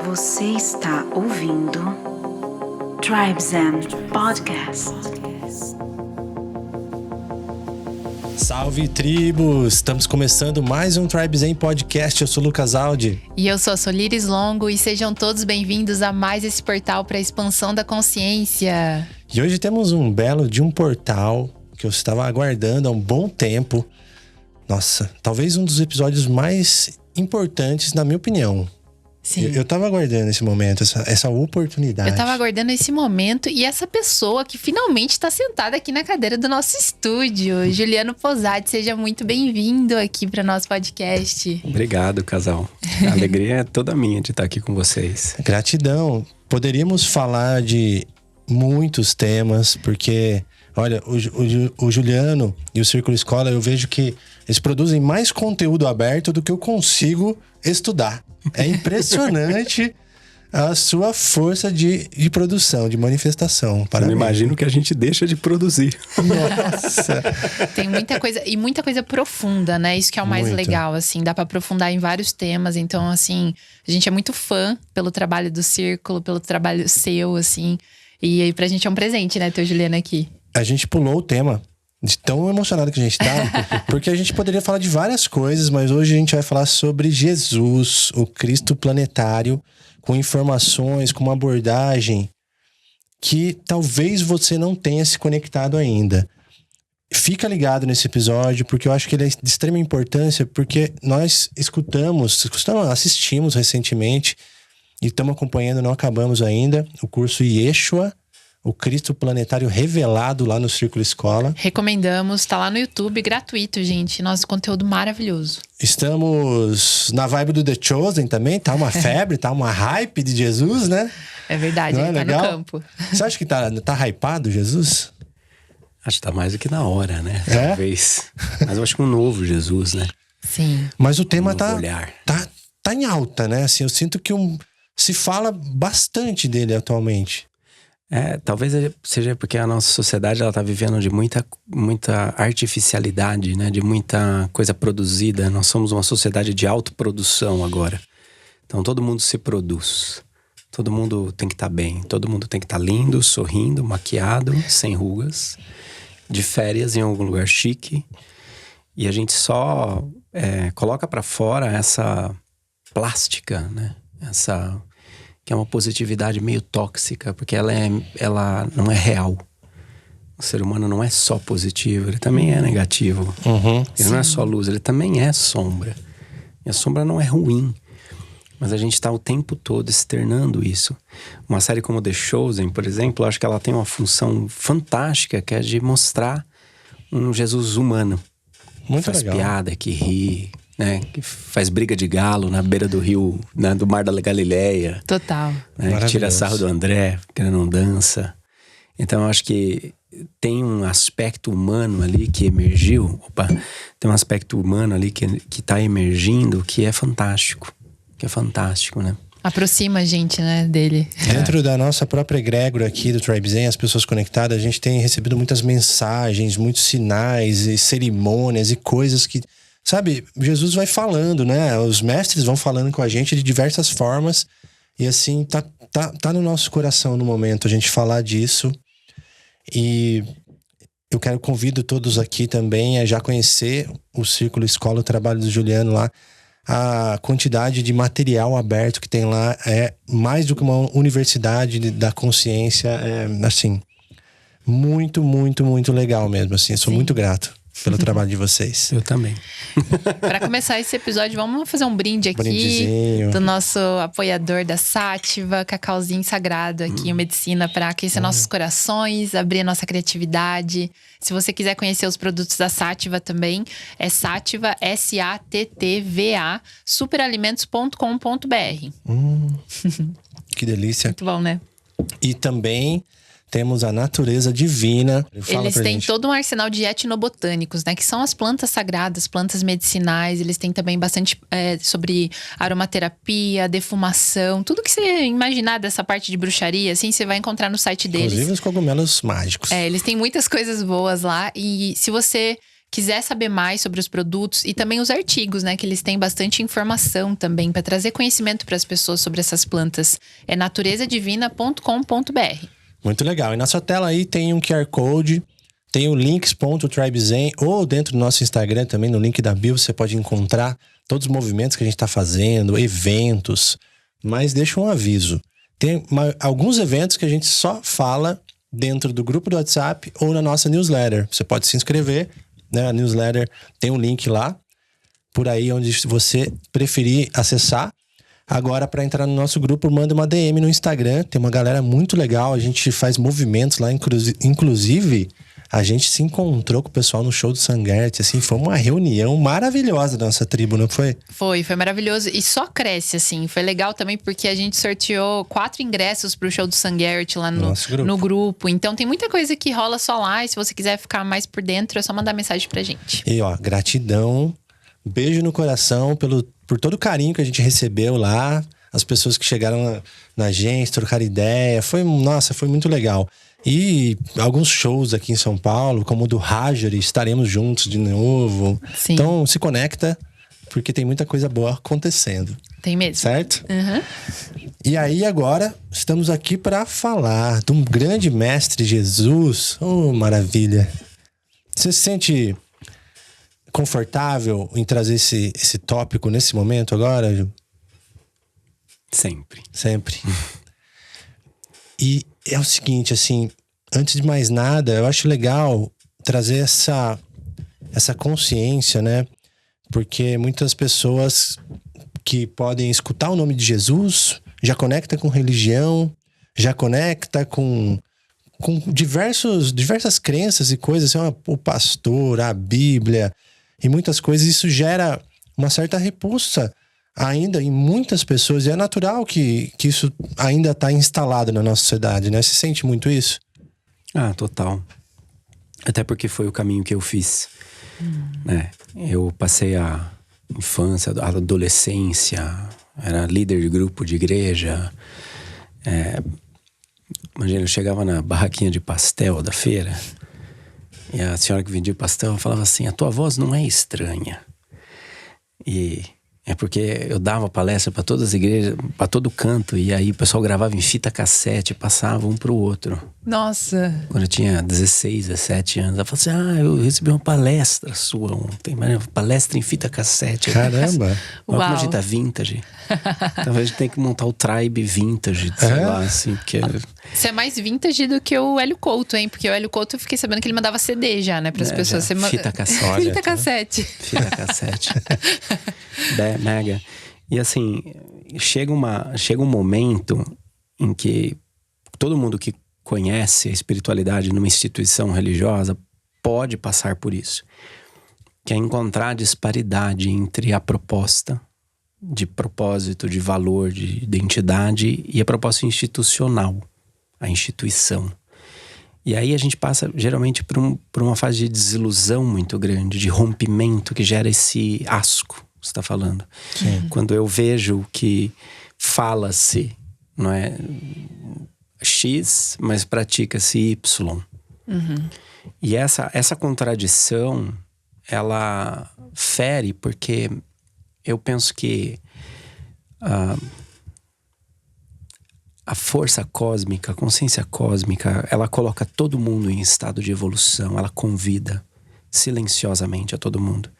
Você está ouvindo Tribes Zen Podcast. Salve, tribos! Estamos começando mais um Tribes Zen Podcast. Eu sou o Lucas Aldi. E eu sou a Solires Longo e sejam todos bem-vindos a mais esse portal para a expansão da consciência. E hoje temos um belo de um portal que eu estava aguardando há um bom tempo. Nossa, talvez um dos episódios mais importantes, na minha opinião. Sim. Eu tava aguardando esse momento, essa oportunidade. Eu tava aguardando esse momento e essa pessoa que finalmente está sentada aqui na cadeira do nosso estúdio. Juliano Posati, seja muito bem-vindo aqui para nosso podcast. Obrigado, casal. A alegria é toda minha de estar aqui com vocês. Gratidão. Poderíamos falar de muitos temas, porque, olha, o Juliano e o Círculo Escola, eu vejo que eles produzem mais conteúdo aberto do que eu consigo estudar. É impressionante a sua força de produção, de manifestação. Eu não imagino que a gente deixa de produzir. Nossa! Tem muita coisa, e muita coisa profunda, né? Isso que é o mais legal, assim. Dá pra aprofundar em vários temas. Então, assim, a gente é muito fã pelo trabalho do Círculo, pelo trabalho seu, assim. E aí pra gente é um presente, né, ter o Juliano aqui. A gente pulou o tema de tão emocionado que a gente tá, porque a gente poderia falar de várias coisas, mas hoje a gente vai falar sobre Jesus, o Cristo planetário, com informações, com uma abordagem que talvez você não tenha se conectado ainda. Fica ligado nesse episódio, porque eu acho que ele é de extrema importância, porque nós assistimos recentemente e estamos acompanhando, não acabamos ainda, o curso Yeshua, o Cristo Planetário Revelado lá no Círculo Escola. Recomendamos, tá lá no YouTube, gratuito, gente. Nosso conteúdo maravilhoso. Estamos na vibe do The Chosen também, tá uma febre, tá uma hype de Jesus, né? É verdade, Não ele é tá legal? no campo. Você acha que tá hypado Jesus? Acho que tá mais do que na hora, né? É? Talvez. Mas eu acho que um novo Jesus, né? Sim. Mas o tema novo olhar. tá em alta, né? Assim, eu sinto que se fala bastante dele atualmente. Talvez seja porque a nossa sociedade ela tá vivendo de muita artificialidade, né? De muita coisa produzida. Nós somos uma sociedade de autoprodução agora. Então todo mundo se produz. Todo mundo tem que estar bem. Todo mundo tem que estar lindo, sorrindo, maquiado, sem rugas. De férias em algum lugar chique. E a gente só coloca pra fora essa plástica, né? Essa... que é uma positividade meio tóxica, porque ela não é real. O ser humano não é só positivo, ele também é negativo. Ele não é só luz, ele também é sombra. E a sombra não é ruim, mas a gente está o tempo todo externando isso. Uma série como The Chosen, por exemplo, eu acho que ela tem uma função fantástica, que é de mostrar um Jesus humano. Muito faz legal. piada, que ri, né? Que faz briga de galo na beira do rio, né? Do Mar da Galileia. Total. Né? Que tira sarro do André, que ele não dança. Então eu acho que tem um aspecto humano ali que emergiu. Tem um aspecto humano ali que tá emergindo que é fantástico. Que é fantástico, né? Aproxima a gente, né, dele. Dentro da nossa própria egrégora aqui do Tribes Zen, as pessoas conectadas, a gente tem recebido muitas mensagens, muitos sinais e cerimônias e coisas que... Sabe, Jesus vai falando, né? Os mestres vão falando com a gente de diversas formas. E assim, tá no nosso coração no momento a gente falar disso. E eu convido todos aqui também a já conhecer o Círculo Escola, o trabalho do Juliano lá. A quantidade de material aberto que tem lá é mais do que uma universidade da consciência. É, assim, muito, muito, muito legal mesmo. Assim, eu sou muito grato pelo trabalho de vocês. Eu também. Para começar esse episódio, vamos fazer um brinde aqui. Brindezinho. Do nosso apoiador da Sátiva, cacauzinho sagrado aqui em Medicina, para aquecer nossos corações, abrir a nossa criatividade. Se você quiser conhecer os produtos da Sátiva também, é Sátiva, SATTVA, superalimentos.com.br. Que delícia. Muito bom, né? E também temos a natureza divina. Eles têm todo um arsenal de etnobotânicos, né? Que são as plantas sagradas, plantas medicinais. Eles têm também bastante sobre aromaterapia, defumação. Tudo que você imaginar dessa parte de bruxaria, assim, você vai encontrar no site deles. Inclusive os cogumelos mágicos. Eles têm muitas coisas boas lá. E se você quiser saber mais sobre os produtos e também os artigos, né? Que eles têm bastante informação também para trazer conhecimento para as pessoas sobre essas plantas. É naturesadivina.com.br. Muito legal. E na sua tela aí tem um QR Code, tem o links.tribezen, ou dentro do nosso Instagram também, no link da bio, você pode encontrar todos os movimentos que a gente está fazendo, eventos. Mas deixa um aviso. Tem alguns eventos que a gente só fala dentro do grupo do WhatsApp ou na nossa newsletter. Você pode se inscrever, né? A newsletter tem um link lá, por aí onde você preferir acessar. Agora, para entrar no nosso grupo, manda uma DM no Instagram. Tem uma galera muito legal, a gente faz movimentos lá, inclusive... A gente se encontrou com o pessoal no show do Sanguerte, assim, foi uma reunião maravilhosa da nossa tribo, não foi? Foi maravilhoso e só cresce, assim. Foi legal também porque a gente sorteou 4 ingressos pro show do Sanguerte lá no grupo. Então tem muita coisa que rola só lá e se você quiser ficar mais por dentro é só mandar mensagem pra gente. E ó, gratidão, beijo no coração por todo o carinho que a gente recebeu lá, as pessoas que chegaram na gente, trocaram ideia, foi muito legal. E alguns shows aqui em São Paulo, como o do Rajari, estaremos juntos de novo. Sim. Então se conecta, porque tem muita coisa boa acontecendo. Tem mesmo. Certo? Uhum. E aí agora estamos aqui para falar de um grande mestre, Jesus. Oh, maravilha! Você se sente confortável em trazer esse tópico nesse momento agora, Ju? Sempre. Sempre. E é o seguinte, assim, antes de mais nada, eu acho legal trazer essa consciência, né? Porque muitas pessoas que podem escutar o nome de Jesus já conecta com religião, já conecta com diversas crenças e coisas, assim, o pastor, a Bíblia e muitas coisas. Isso gera uma certa repulsa ainda em muitas pessoas, e é natural que isso ainda está instalado na nossa sociedade, né? Você sente muito isso? Ah, total. Até porque foi o caminho que eu fiz. Né? Eu passei a infância, a adolescência, era líder de grupo de igreja. Imagina, eu chegava na barraquinha de pastel da feira e a senhora que vendia pastel falava assim: a tua voz não é estranha. E é porque eu dava palestra para todas as igrejas, para todo canto, e aí o pessoal gravava em fita cassete, passava um pro outro. Nossa! Quando eu tinha 16, 17 anos, ela falou assim: eu recebi uma palestra sua ontem, palestra em fita cassete. Caramba! Olha como a gente tá vintage. Talvez a gente tenha que montar o Tribe Vintage, sei lá, assim, porque... Você é mais vintage do que o Hélio Couto, hein? Porque o Hélio Couto, eu fiquei sabendo que ele mandava CD já, né? Para as pessoas. Fita cassete. Fita cassete. Fita cassete. Mega. E assim, chega um momento em que todo mundo que conhece a espiritualidade numa instituição religiosa pode passar por isso. Que é encontrar a disparidade entre a proposta de propósito, de valor, de identidade e a proposta institucional, a instituição. E aí a gente passa geralmente por uma fase de desilusão muito grande, de rompimento que gera esse asco, você está falando. Sim. Quando eu vejo que fala-se, não é, X, mas pratica-se Y. Uhum. E essa contradição, ela fere porque eu penso que a força cósmica, a consciência cósmica, ela coloca todo mundo em estado de evolução, ela convida silenciosamente a todo mundo.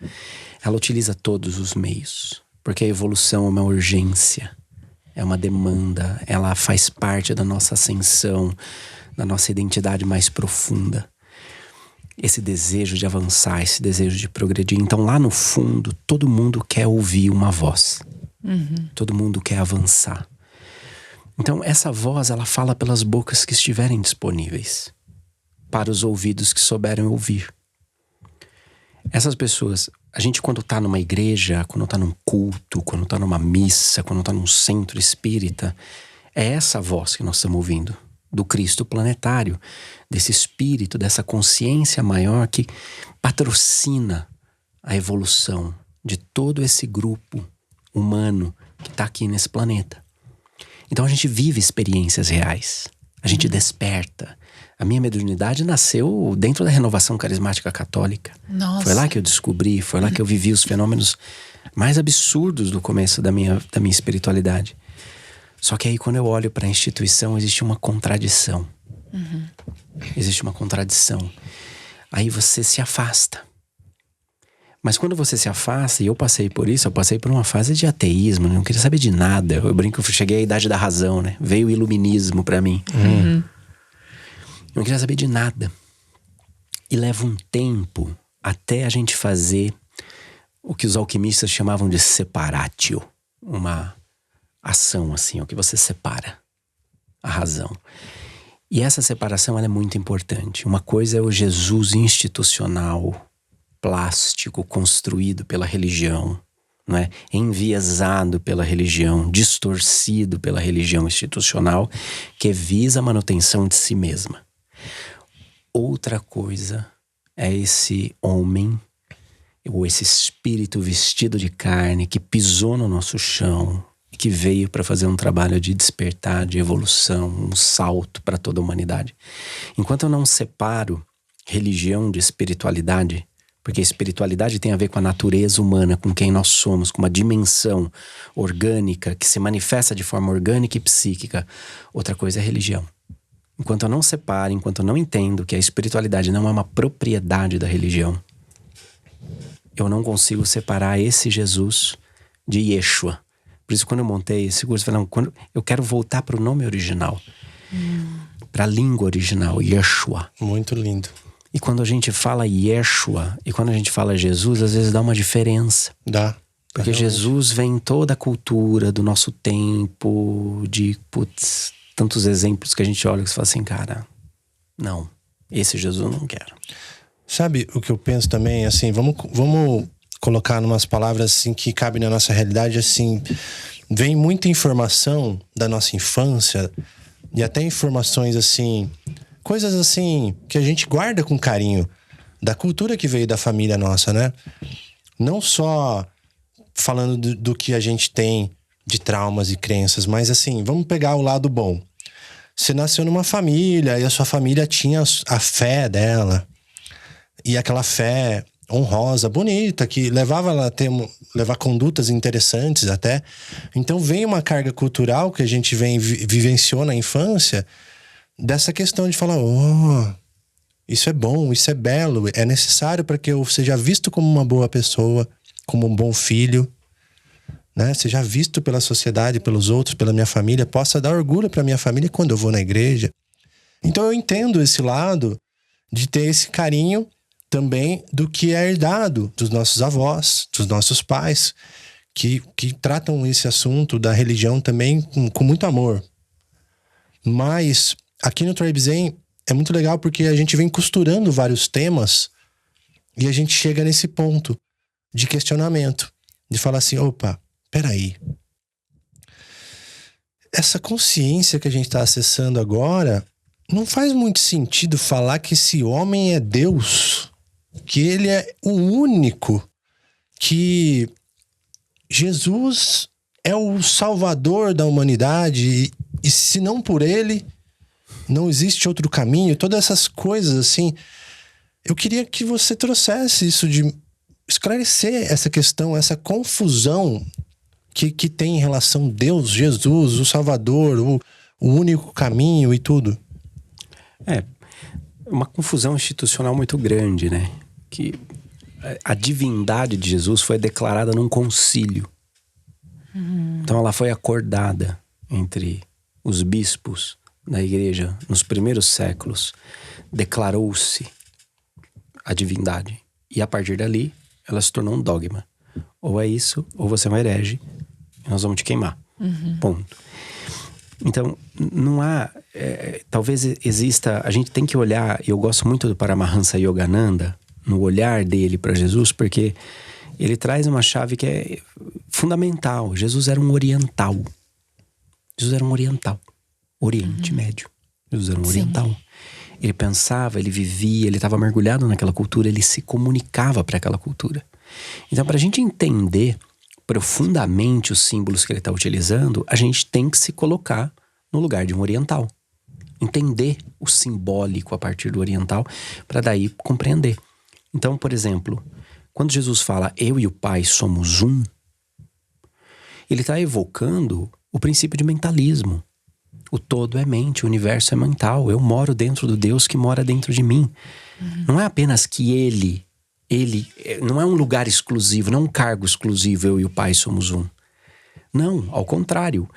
Ela utiliza todos os meios, porque a evolução é uma urgência, é uma demanda, ela faz parte da nossa ascensão, da nossa identidade mais profunda. Esse desejo de avançar, esse desejo de progredir. Então lá no fundo, todo mundo quer ouvir uma voz. Uhum. Todo mundo quer avançar. Então essa voz, ela fala pelas bocas que estiverem disponíveis, para os ouvidos que souberem ouvir. Essas pessoas, a gente quando tá numa igreja, quando tá num culto, quando tá numa missa, quando tá num centro espírita, é essa voz que nós estamos ouvindo. Do Cristo planetário, desse espírito, dessa consciência maior que patrocina a evolução de todo esse grupo humano que está aqui nesse planeta. Então a gente vive experiências reais, a gente desperta, A minha mediunidade nasceu dentro da renovação carismática católica. Nossa. Foi lá que eu descobri, foi lá que eu vivi os fenômenos mais absurdos do começo da minha espiritualidade. Só que aí quando eu olho para a instituição, existe uma contradição. Existe uma contradição. Aí você se afasta. Mas quando você se afasta, e eu passei por isso, eu passei por uma fase de ateísmo, não queria saber de nada. Eu brinco que eu cheguei à idade da razão, né? Veio o iluminismo pra mim. Eu não queria saber de nada. E leva um tempo até a gente fazer o que os alquimistas chamavam de separatio. Uma ação, assim, o que você separa a razão. E essa separação, ela é muito importante. Uma coisa é o Jesus institucional, plástico, construído pela religião, não é? Enviesado pela religião, distorcido pela religião institucional, que visa a manutenção de si mesma. Outra coisa é esse homem, ou esse espírito vestido de carne, que pisou no nosso chão, e que veio para fazer um trabalho de despertar, de evolução, um salto para toda a humanidade. Enquanto eu não separo religião de espiritualidade, porque a espiritualidade tem a ver com a natureza humana, com quem nós somos, com uma dimensão orgânica que se manifesta de forma orgânica e psíquica. Outra coisa é religião. Enquanto eu não separo, enquanto eu não entendo que a espiritualidade não é uma propriedade da religião, eu não consigo separar esse Jesus de Yeshua. Por isso, quando eu montei esse curso, eu falei, não, quando eu quero voltar para o nome original, para a língua original, Yeshua. Muito lindo. E quando a gente fala Yeshua e quando a gente fala Jesus, às vezes dá uma diferença. Dá. Porque Jesus vem em toda a cultura do nosso tempo, de tantos exemplos que a gente olha e fala assim, cara, não, esse Jesus eu não quero. Sabe o que eu penso também, assim, vamos colocar numas palavras assim que cabem na nossa realidade, assim, vem muita informação da nossa infância e até informações assim, coisas assim que a gente guarda com carinho da cultura que veio da família nossa, né? Não só falando do que a gente tem de traumas e crenças, mas assim, vamos pegar o lado bom. Você nasceu numa família e a sua família tinha a fé dela. E aquela fé honrosa, bonita, que levava ela a levar condutas interessantes até. Então vem uma carga cultural que a gente vivenciou na infância, dessa questão de falar, isso é bom, isso é belo, é necessário para que eu seja visto como uma boa pessoa, como um bom filho, né? Seja visto pela sociedade, pelos outros, pela minha família, possa dar orgulho para minha família quando eu vou na igreja. Então eu entendo esse lado de ter esse carinho também do que é herdado dos nossos avós, dos nossos pais, que tratam esse assunto da religião também com muito amor. Mas aqui no Tribe Zen é muito legal porque a gente vem costurando vários temas e a gente chega nesse ponto de questionamento, de falar assim, opa, peraí. Essa consciência que a gente está acessando agora, não faz muito sentido falar que esse homem é Deus, que ele é o único, que Jesus é o salvador da humanidade e se não por ele, não existe outro caminho. Todas essas coisas assim, eu queria que você trouxesse isso, de esclarecer essa questão, essa confusão que tem em relação a Deus, Jesus, o Salvador, o único caminho e tudo. É uma confusão institucional muito grande, né? Que a divindade de Jesus foi declarada num concílio. Então ela foi acordada entre os bispos da igreja nos primeiros séculos. Declarou-se a divindade. E a partir dali, ela se tornou um dogma. Ou é isso, ou você é um herege, e nós vamos te queimar. Ponto. Então, não há... talvez exista... A gente tem que olhar... Eu gosto muito do Paramahansa Yogananda, no olhar dele para Jesus, porque ele traz uma chave que é fundamental. Jesus era um oriental. Jesus era um oriental. Oriente Médio. Jesus era um oriental. Ele pensava, ele vivia, ele estava mergulhado naquela cultura, ele se comunicava para aquela cultura. Então, para a gente entender profundamente os símbolos que ele está utilizando, a gente tem que se colocar no lugar de um oriental. entender o simbólico a partir do oriental, para daí compreender. Então, por exemplo, quando Jesus fala eu e o Pai somos um, ele está evocando o princípio de mentalismo. O todo é mente, o universo é mental. Eu moro dentro do Deus que mora dentro de mim. Não é apenas que ele não é um lugar exclusivo, não é um cargo exclusivo, eu e o Pai somos um. Não, ao contrário.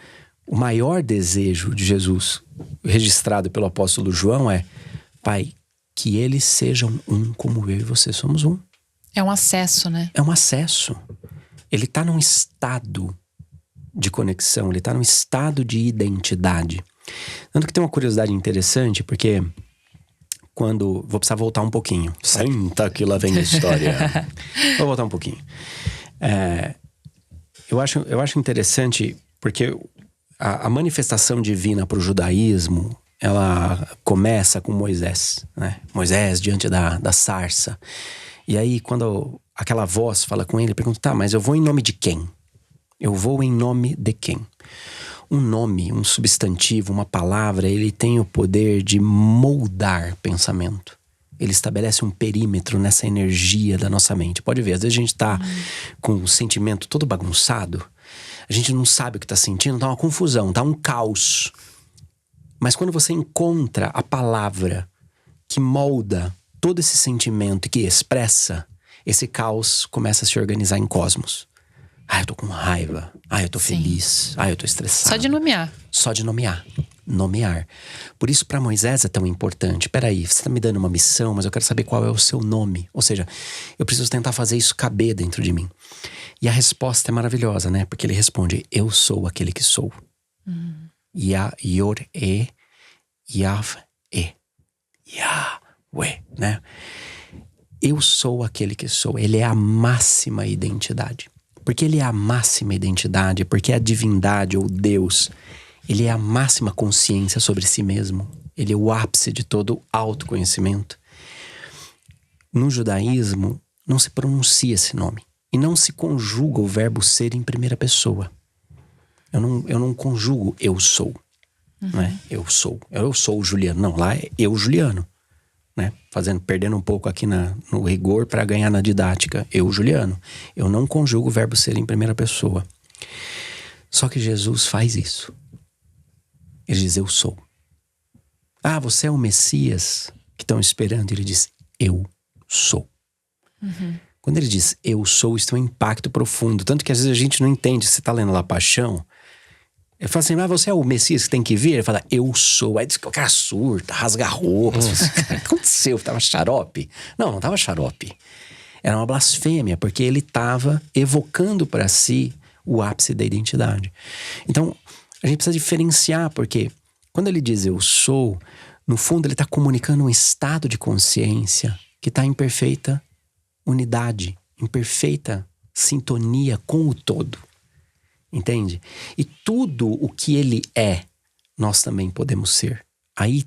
O maior desejo de Jesus, registrado pelo apóstolo João, é: Pai, que eles sejam um como eu e você somos um. É um acesso, né? É um acesso. Ele está num estado de conexão, ele está num estado de identidade. Tanto que tem uma curiosidade interessante, porque vou precisar voltar um pouquinho. Senta que lá vem a história. Vou voltar um pouquinho. Eu acho interessante, porque a manifestação divina para o judaísmo, ela começa com Moisés, né? Moisés diante da sarça. E aí, quando aquela voz fala com ele, pergunta: tá, mas eu vou em nome de quem? Eu vou em nome de quem? Um nome, um substantivo, uma palavra, ele tem o poder de moldar pensamento. Ele estabelece um perímetro nessa energia da nossa mente. Pode ver, às vezes a gente tá com o sentimento todo bagunçado, a gente não sabe o que tá sentindo, tá uma confusão, tá um caos. Mas quando você encontra a palavra que molda todo esse sentimento e que expressa, esse caos começa a se organizar em cosmos. Eu tô com raiva. Eu tô feliz. Eu tô estressado. Só de nomear. Só de nomear. Nomear. Por isso para Moisés é tão importante. Peraí, você tá me dando uma missão, mas eu quero saber qual é o seu nome. Ou seja, eu preciso tentar fazer isso caber dentro de mim. E a resposta é maravilhosa, né? Porque ele responde: eu sou aquele que sou. Yor-e, Yav-e. Yahweh, né? Eu sou aquele que sou. Ele é a máxima identidade. Porque ele é a máxima identidade, porque a divindade ou Deus, ele é a máxima consciência sobre si mesmo. Ele é o ápice de todo autoconhecimento. No judaísmo, não se pronuncia esse nome. E não se conjuga o verbo ser em primeira pessoa. Eu não conjugo eu sou. Não é? Eu sou o Juliano. Não, lá é eu, Juliano. Né? Perdendo um pouco aqui no rigor para ganhar na didática. Eu, Juliano. Eu não conjugo o verbo ser em primeira pessoa. Só que Jesus faz isso. Ele diz: eu sou. Você é o Messias que estão esperando. Ele diz: eu sou. Quando ele diz eu sou, isso tem um impacto profundo. Tanto que às vezes a gente não entende. Você está lendo lá Paixão, ele fala assim: você é o Messias que tem que vir? Ele fala: eu sou. Aí diz que o cara surta, rasga a roupa. O que aconteceu? Tava xarope? Não tava xarope. Era uma blasfêmia, porque ele estava evocando para si o ápice da identidade. Então, a gente precisa diferenciar, porque quando ele diz eu sou, no fundo ele está comunicando um estado de consciência que está em perfeita unidade, em perfeita sintonia com o todo. Entende? E tudo o que ele é, nós também podemos ser. Aí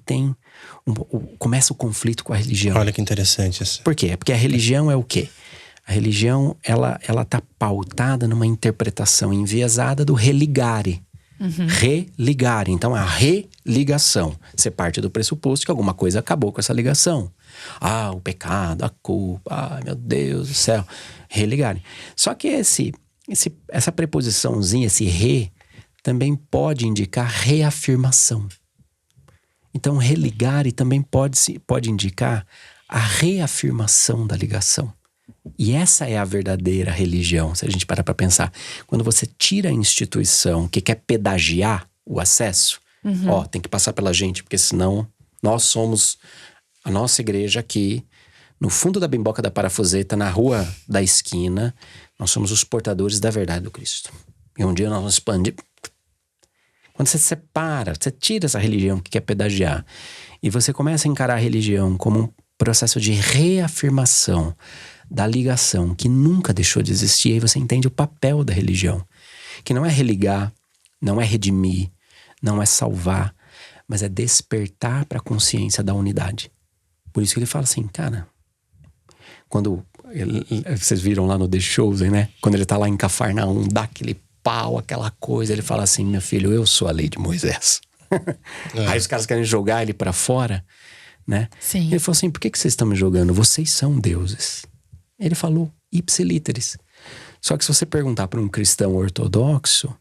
começa o conflito com a religião. Olha que interessante isso. Por quê? Porque a religião é o quê? A religião, ela tá pautada numa interpretação enviesada do religare. Religare. Então, a religação. Você parte do pressuposto que alguma coisa acabou com essa ligação. O pecado, a culpa, meu Deus do céu. Religare. Só que essa preposiçãozinha, esse re, também pode indicar reafirmação. Então, religare também pode indicar a reafirmação da ligação. E essa é a verdadeira religião, se a gente parar para pensar. Quando você tira a instituição que quer pedagiar o acesso, tem que passar pela gente, porque senão nós somos a nossa igreja aqui, no fundo da bimboca da parafuseta, na rua da esquina, nós somos os portadores da verdade do Cristo. E um dia nós vamos expandir. Quando você separa, você tira essa religião que quer pedagiar e você começa a encarar a religião como um processo de reafirmação da ligação que nunca deixou de existir, aí você entende o papel da religião, que não é religar, não é redimir, não é salvar, mas é despertar para a consciência da unidade. Por isso que ele fala assim, cara, quando vocês viram lá no The Chosen, né? Quando ele tá lá em Cafarnaum, dá aquele pau, aquela coisa, ele fala assim: meu filho, eu sou a lei de Moisés. Aí os caras querem jogar ele pra fora, né? Sim. Ele falou assim, por que vocês estão me jogando? Vocês são deuses. Ele falou, ipsilíteris. Só que se você perguntar para um cristão ortodoxo,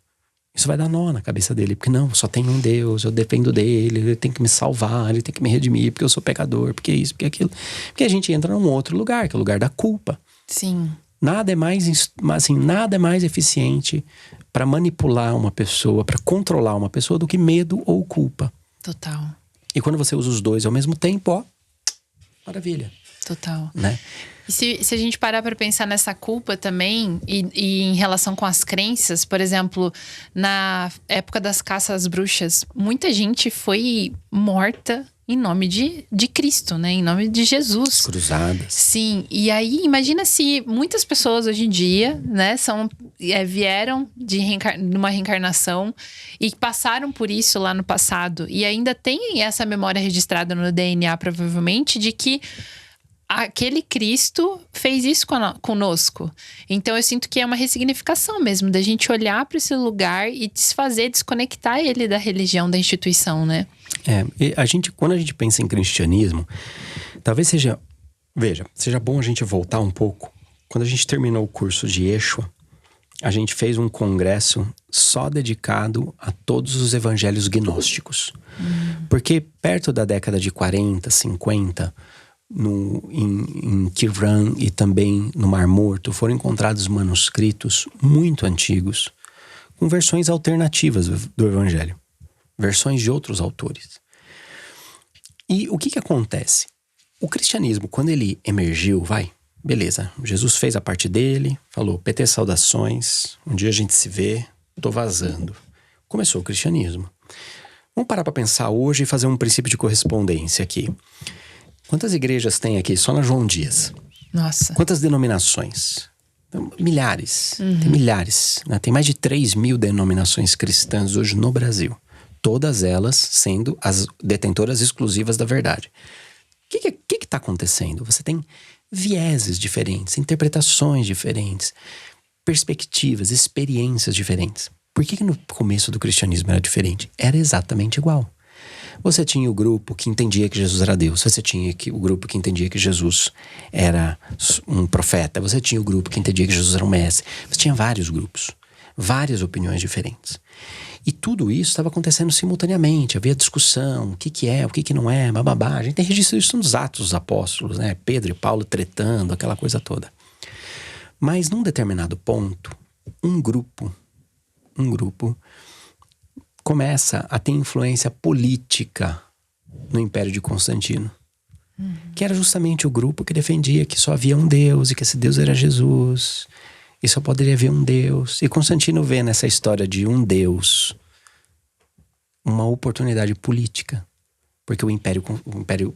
isso vai dar nó na cabeça dele. Porque não, só tem um Deus, eu dependo dele, ele tem que me salvar, ele tem que me redimir, porque eu sou pecador, porque isso, porque aquilo. Porque a gente entra num outro lugar, que é o lugar da culpa. Sim. Nada é mais eficiente para manipular uma pessoa, para controlar uma pessoa do que medo ou culpa. Total. E quando você usa os dois ao mesmo tempo, ó, maravilha. Total. Né? E se a gente parar para pensar nessa culpa também, e em relação com as crenças, por exemplo, na época das caças às bruxas, muita gente foi morta em nome de Cristo, né? Em nome de Jesus. Cruzadas. Sim, e aí imagina se muitas pessoas hoje em dia, né, vieram numa reencarnação e passaram por isso lá no passado e ainda tem essa memória registrada no DNA, provavelmente, de que aquele Cristo fez isso conosco. Então eu sinto que é uma ressignificação mesmo, da gente olhar para esse lugar e desconectar ele da religião, da instituição, né? Quando a gente pensa em cristianismo, talvez seja bom a gente voltar um pouco. Quando a gente terminou o curso de Yeshua, a gente fez um congresso só dedicado a todos os evangelhos gnósticos. Porque perto da década de 40, 50, em Qumran e também no Mar Morto, foram encontrados manuscritos muito antigos, com versões alternativas do evangelho. Versões de outros autores. E o que acontece? O cristianismo, quando ele emergiu, beleza, Jesus fez a parte dele, falou, PT, saudações, um dia a gente se vê, tô vazando. Começou o cristianismo. Vamos parar para pensar hoje e fazer um princípio de correspondência aqui. Quantas igrejas tem aqui só na João Dias? Nossa. Quantas denominações? Milhares. Tem milhares. Né? Tem mais de 3.000 denominações cristãs hoje no Brasil. Todas elas sendo as detentoras exclusivas da verdade. O que está acontecendo? Você tem vieses diferentes, interpretações diferentes, perspectivas, experiências diferentes. Por que no começo do cristianismo era diferente? Era exatamente igual. Você tinha o grupo que entendia que Jesus era Deus. Você tinha o grupo que entendia que Jesus era um profeta. Você tinha o grupo que entendia que Jesus era um mestre. Você tinha vários grupos, várias opiniões diferentes. E tudo isso estava acontecendo simultaneamente. Havia discussão, o que é, o que não é, bababá. A gente tem registro disso nos Atos dos Apóstolos, né? Pedro e Paulo tretando, aquela coisa toda. Mas num determinado ponto, um grupo começa a ter influência política no Império de Constantino. Que era justamente o grupo que defendia que só havia um Deus e que esse Deus era Jesus. E só poderia haver um Deus. E Constantino vê nessa história de um Deus uma oportunidade política. Porque o Império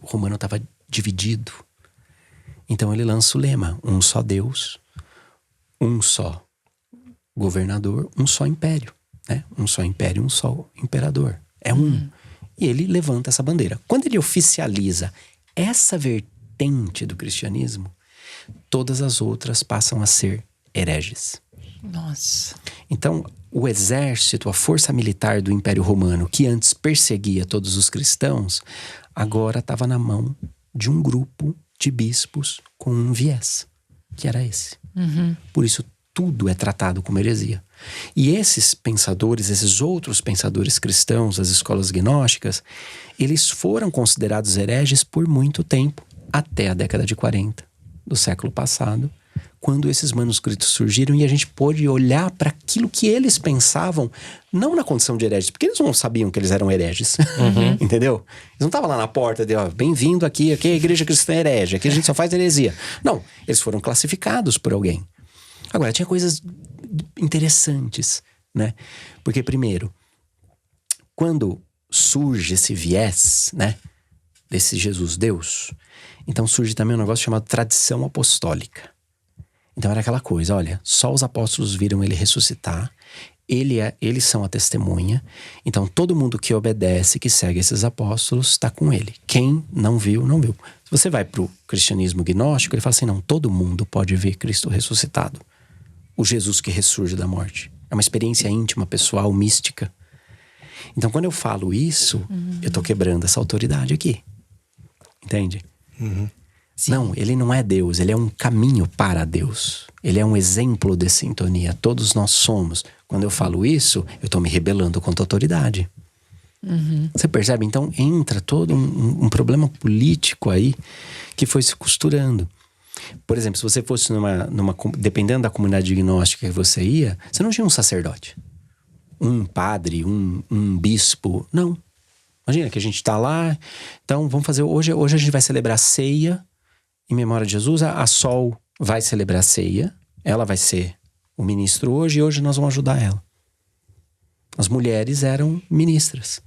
Romano estava dividido. Então ele lança o lema: um só Deus, um só governador, um só império. Né? Um só império, um só imperador. É um. E ele levanta essa bandeira. Quando ele oficializa essa vertente do cristianismo, todas as outras passam a ser hereges. Nossa. Então, o exército, a força militar do Império Romano, que antes perseguia todos os cristãos, agora estava na mão de um grupo de bispos com um viés, que era esse. Por isso, tudo é tratado como heresia. E esses pensadores, esses outros pensadores cristãos das escolas gnósticas, eles foram considerados hereges por muito tempo, até a década de 40 do século passado, quando esses manuscritos surgiram e a gente pôde olhar para aquilo que eles pensavam, não na condição de hereges, porque eles não sabiam que eles eram hereges, entendeu? Eles não estavam lá na porta de, bem-vindo aqui é a igreja cristã herege, aqui a gente só faz heresia. Não, eles foram classificados por alguém. Agora, tinha coisas interessantes, né? Porque, primeiro, quando surge esse viés, né, desse Jesus Deus, então surge também um negócio chamado tradição apostólica. Então era aquela coisa, olha, só os apóstolos viram ele ressuscitar, eles são a testemunha, então todo mundo que obedece, que segue esses apóstolos, está com ele. Quem não viu, não viu. Se você vai para o cristianismo gnóstico, ele fala assim, não, todo mundo pode ver Cristo ressuscitado. O Jesus que ressurge da morte. É uma experiência íntima, pessoal, mística. Então, quando eu falo isso, eu tô quebrando essa autoridade aqui. Entende? Não, ele não é Deus, ele é um caminho para Deus. Ele é um exemplo de sintonia. Todos nós somos. Quando eu falo isso, eu tô me rebelando contra a autoridade. Você percebe? Então entra todo um problema político aí que foi se costurando. Por exemplo, se você fosse dependendo da comunidade gnóstica que você ia, você não tinha um sacerdote, um padre, um bispo. Não. Imagina que a gente tá lá, então vamos fazer hoje a gente vai celebrar a ceia em memória de Jesus. A Sol vai celebrar a ceia, ela vai ser o ministro hoje, e hoje nós vamos ajudar ela. As mulheres eram ministras.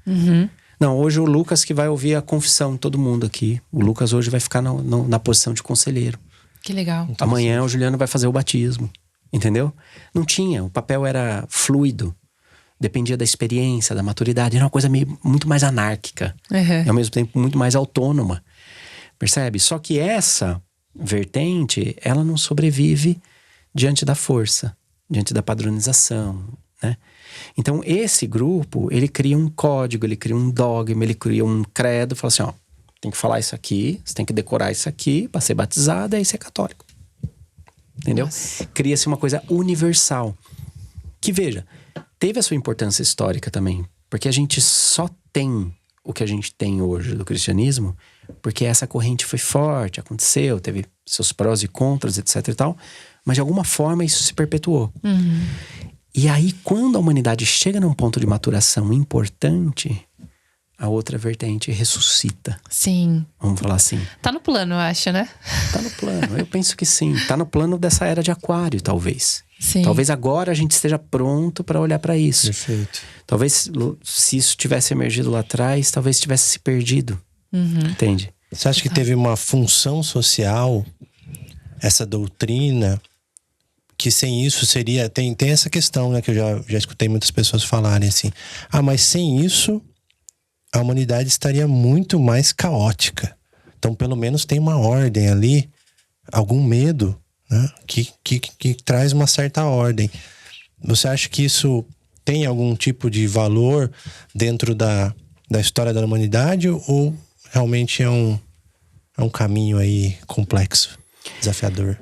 Não, hoje o Lucas que vai ouvir a confissão, todo mundo aqui. O Lucas hoje vai ficar na posição de conselheiro. Que legal. Amanhã o Juliano vai fazer o batismo. Entendeu? Não tinha, o papel era fluido. Dependia da experiência, da maturidade. Era uma coisa muito mais anárquica. E ao mesmo tempo muito mais autônoma. Percebe? Só que essa vertente, ela não sobrevive diante da força, diante da padronização, né? Então esse grupo, ele cria um código, ele cria um dogma, ele cria um credo, fala assim, ó, tem que falar isso aqui, você tem que decorar isso aqui para ser batizado, aí você é católico. Entendeu? Cria-se uma coisa universal. Que, veja, teve a sua importância histórica também, porque a gente só tem o que a gente tem hoje do cristianismo porque essa corrente foi forte, aconteceu, teve seus prós e contras, etc e tal, mas de alguma forma isso se perpetuou. E aí, quando a humanidade chega num ponto de maturação importante, a outra vertente ressuscita. Sim. Vamos falar assim. Tá no plano, eu acho, né? Tá no plano, eu penso que sim. Tá no plano dessa era de Aquário, talvez. Sim. Talvez agora a gente esteja pronto para olhar para isso. Perfeito. Talvez, se isso tivesse emergido lá atrás, talvez tivesse se perdido. Entende? Você acha que teve uma função social, essa doutrina, que sem isso seria... Tem essa questão, né, que eu já escutei muitas pessoas falarem assim. Mas sem isso, a humanidade estaria muito mais caótica. Então, pelo menos tem uma ordem ali, algum medo, né, que traz uma certa ordem. Você acha que isso tem algum tipo de valor dentro da história da humanidade, ou realmente é um caminho aí complexo, desafiador?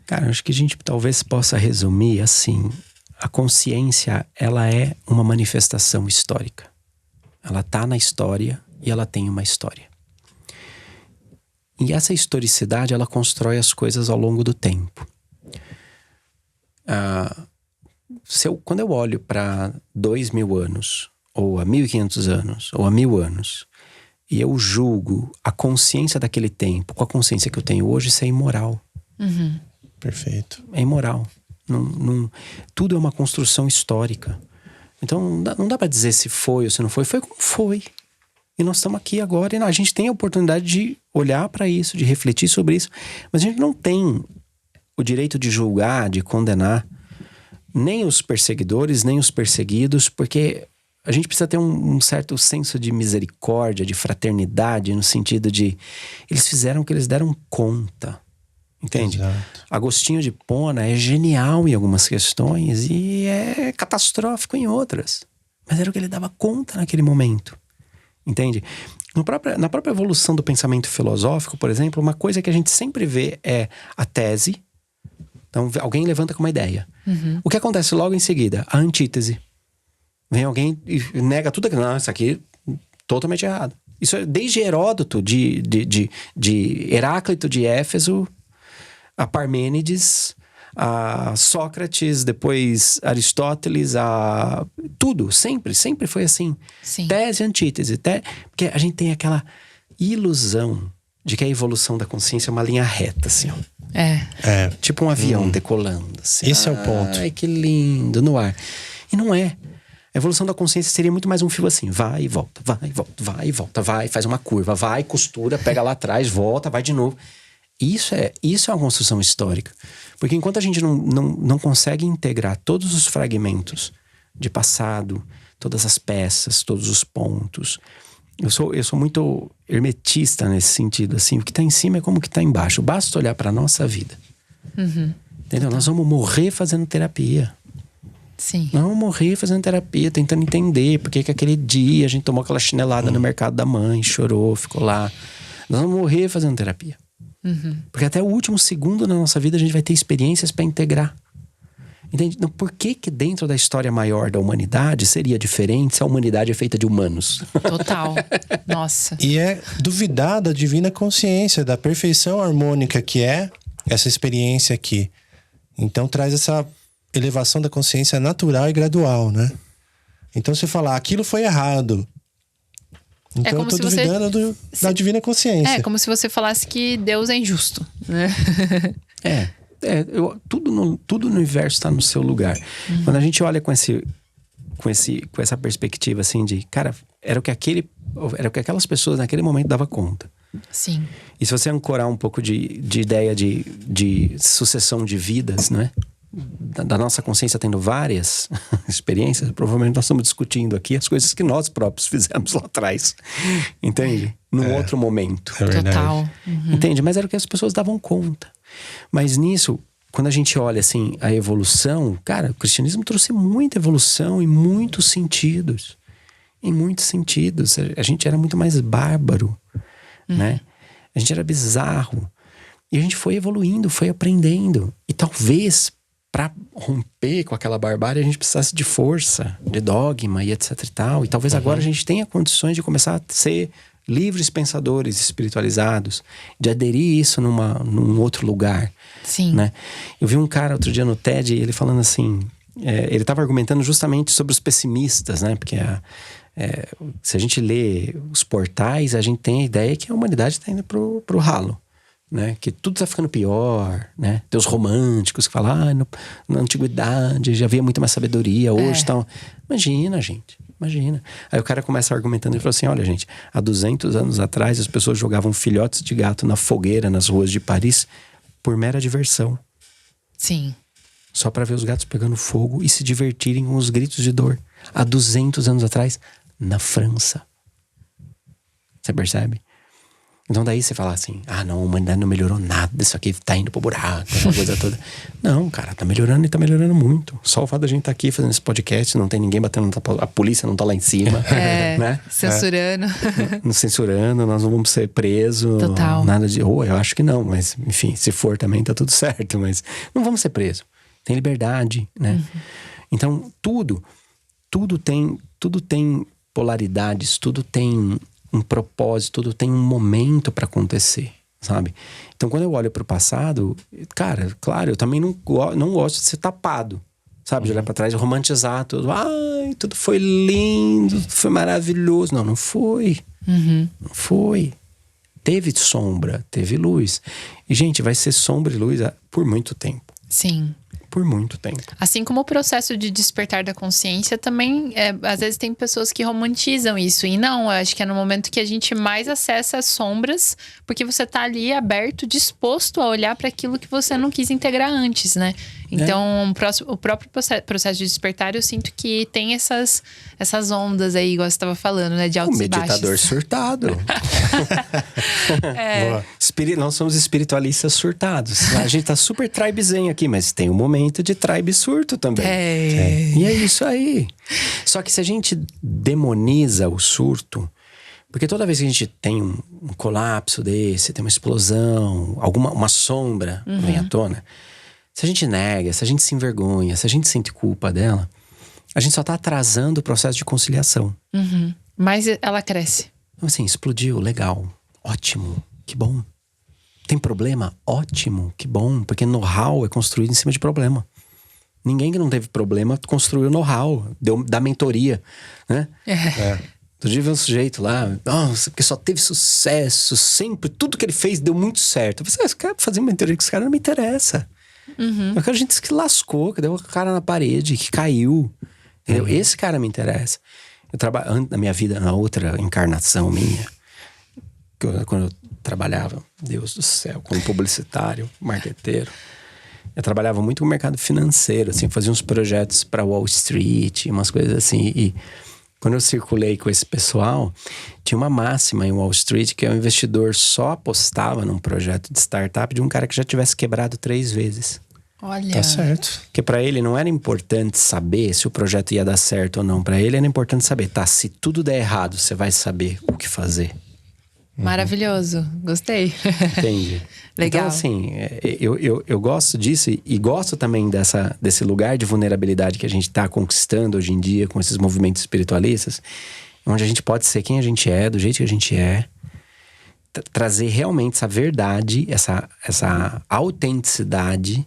Cara, acho que a gente talvez possa resumir assim: a consciência, ela é uma manifestação histórica. Ela tá na história e ela tem uma história. E essa historicidade, ela constrói as coisas ao longo do tempo. Quando eu olho para 2000 anos, ou a 1500 anos, ou a 1000 anos, e eu julgo a consciência daquele tempo com a consciência que eu tenho hoje, isso é imoral. Perfeito. É imoral. Tudo é uma construção histórica. Então não dá pra dizer se foi ou se não foi. Foi como foi. E nós estamos aqui agora e a gente tem a oportunidade de olhar para isso, de refletir sobre isso. Mas a gente não tem o direito de julgar, de condenar nem os perseguidores, nem os perseguidos, porque a gente precisa ter um certo senso de misericórdia, de fraternidade, no sentido de eles fizeram o que eles deram conta. Entende? Exato. Agostinho de Hipona é genial em algumas questões e é catastrófico em outras. Mas era o que ele dava conta naquele momento. Entende? Na própria evolução do pensamento filosófico, por exemplo, uma coisa que a gente sempre vê é a tese. Então, alguém levanta com uma ideia. O que acontece logo em seguida? A antítese. Vem alguém e nega tudo aquilo. Não, isso aqui é totalmente errado. Isso é desde Heródoto, de Heráclito de Éfeso, a Parmênides, a Sócrates, depois Aristóteles, tudo, sempre foi assim. Sim. Tese e antítese. Porque a gente tem aquela ilusão de que a evolução da consciência é uma linha reta, assim, ó. Tipo um avião decolando. Assim. Esse é o ponto. Ai, que lindo, no ar. E não é. A evolução da consciência seria muito mais um fio assim. Vai e volta, vai e volta, vai e volta. Vai, faz uma curva, vai, costura, pega lá atrás, volta, vai de novo. Isso é uma construção histórica. Porque enquanto a gente não consegue integrar todos os fragmentos de passado, todas as peças, todos os pontos. Eu sou muito hermetista nesse sentido, assim. O que está em cima é como o que está embaixo. Basta olhar para a nossa vida. Entendeu? Nós vamos morrer fazendo terapia. Sim. Nós vamos morrer fazendo terapia, tentando entender por que aquele dia a gente tomou aquela chinelada no mercado da mãe, chorou, ficou lá. Nós vamos morrer fazendo terapia. Porque até o último segundo na nossa vida a gente vai ter experiências para integrar. Entende? Então, por que dentro da história maior da humanidade seria diferente se a humanidade é feita de humanos? Total. Nossa. E é duvidar da divina consciência, da perfeição harmônica que é essa experiência aqui. Então traz essa elevação da consciência natural e gradual, né? Então você falar, aquilo foi errado. Então eu como tô se você- duvidando da divina consciência. É como se você falasse que Deus é injusto, né? Tudo no universo está no seu lugar. Quando a gente olha com essa perspectiva assim de, cara, era o que aquelas pessoas naquele momento davam conta. Sim. E se você ancorar um pouco de ideia de sucessão de vidas, não é? Da nossa consciência tendo várias experiências, provavelmente nós estamos discutindo aqui as coisas que nós próprios fizemos lá atrás. Entende? Num outro momento. É verdade. Total. Entende? Mas era o que as pessoas davam conta. Mas nisso, quando a gente olha assim a evolução, cara, o cristianismo trouxe muita evolução em muitos sentidos. Em muitos sentidos. A gente era muito mais bárbaro, né? A gente era bizarro. E a gente foi evoluindo, foi aprendendo. E talvez, para romper com aquela barbárie, a gente precisasse de força, de dogma e etc e tal. E talvez agora a gente tenha condições de começar a ser livres pensadores espiritualizados, de aderir isso num outro lugar. Sim. Né? Eu vi um cara outro dia no TED, ele falando assim, ele estava argumentando justamente sobre os pessimistas, né? Porque se a gente lê os portais, a gente tem a ideia que a humanidade está indo pro ralo. Né? Que tudo tá ficando pior, né? Tem os românticos que falam, na antiguidade já havia muito mais sabedoria, hoje tá... Imagina, gente, imagina. Aí o cara começa argumentando e fala assim, olha, gente, há 200 anos atrás as pessoas jogavam filhotes de gato na fogueira nas ruas de Paris por mera diversão. Sim. Só para ver os gatos pegando fogo e se divertirem com os gritos de dor. Há 200 anos atrás, na França. Você percebe? Então daí você fala assim, não, a humanidade não melhorou nada, isso aqui tá indo pro buraco, essa coisa toda. Não, cara, tá melhorando e tá melhorando muito. Só o fato da gente tá aqui fazendo esse podcast, não tem ninguém batendo, a polícia não tá lá em cima. Né? Censurando. Nos censurando, nós não vamos ser presos. Total. Nada de, eu acho que não, mas enfim, se for também tá tudo certo, mas não vamos ser presos. Tem liberdade, né? Então tudo tem polaridades, tudo tem um propósito, tudo tem um momento para acontecer, sabe? Então, quando eu olho pro passado, cara, claro, eu também não gosto de ser tapado, sabe? De olhar pra trás e romantizar tudo. Ai, tudo foi lindo, tudo foi maravilhoso. Não foi. Não foi. Teve sombra, teve luz. E, gente, vai ser sombra e luz por muito tempo. Sim. Por muito tempo. Assim como o processo de despertar da consciência também, às vezes tem pessoas que romantizam isso. E não, eu acho que é no momento que a gente mais acessa as sombras, porque você tá ali aberto, disposto a olhar para aquilo que você não quis integrar antes, né? Então, o próprio processo de despertar, eu sinto que tem essas ondas aí, igual você estava falando, né? De altos e baixos. O meditador surtado. Nós somos espiritualistas surtados. A gente tá super tribe zen aqui, mas tem um momento de tribe surto também. E é isso aí. Só que se a gente demoniza o surto, porque toda vez que a gente tem um colapso desse, tem uma explosão, uma sombra vem à tona, se a gente nega, se a gente se envergonha, se a gente sente culpa dela, a gente só tá atrasando o processo de conciliação. Mas ela cresce. Então, assim, explodiu, legal, ótimo, que bom. Tem problema? Ótimo, que bom. Porque know-how é construído em cima de problema. Ninguém que não teve problema construiu know-how, da mentoria, né? Outro dia veio um sujeito lá, nossa, porque só teve sucesso, sempre, tudo que ele fez deu muito certo. Eu falei, esse cara fazer mentoria com esse cara não me interessa. Eu quero gente que lascou, que deu a cara na parede, que caiu. Entendeu? Esse cara me interessa. Eu trabalho, antes da minha vida, na outra encarnação minha, quando eu trabalhava, Deus do céu, como publicitário, marqueteiro, eu trabalhava muito com o mercado financeiro, assim, fazia uns projetos para Wall Street, umas coisas assim. E quando eu circulei com esse pessoal, tinha uma máxima em Wall Street que o investidor só apostava num projeto de startup de um cara que já tivesse quebrado 3 vezes. Olha. Tá certo. Porque pra ele não era importante saber se o projeto ia dar certo ou não. Pra ele era importante saber, tá, se tudo der errado, você vai saber o que fazer. Maravilhoso. Gostei. Entende? Legal. Então, assim, eu gosto disso e gosto também desse lugar de vulnerabilidade que a gente tá conquistando hoje em dia com esses movimentos espiritualistas, onde a gente pode ser quem a gente é, do jeito que a gente é, trazer realmente essa verdade, essa autenticidade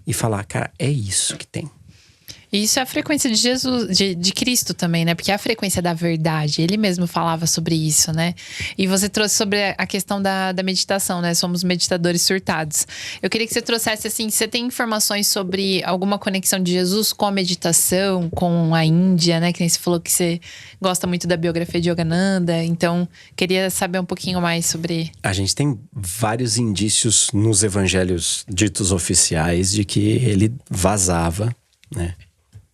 e falar, cara, é isso que tem. E isso é a frequência de Jesus, de Cristo também, né? Porque é a frequência da verdade. Ele mesmo falava sobre isso, né? E você trouxe sobre a questão da meditação, né? Somos meditadores surtados. Eu queria que você trouxesse, assim, você tem informações sobre alguma conexão de Jesus com a meditação, com a Índia, né? Que nem você falou que você gosta muito da biografia de Yogananda. Então, queria saber um pouquinho mais sobre... A gente tem vários indícios nos evangelhos ditos oficiais de que ele vazava, né?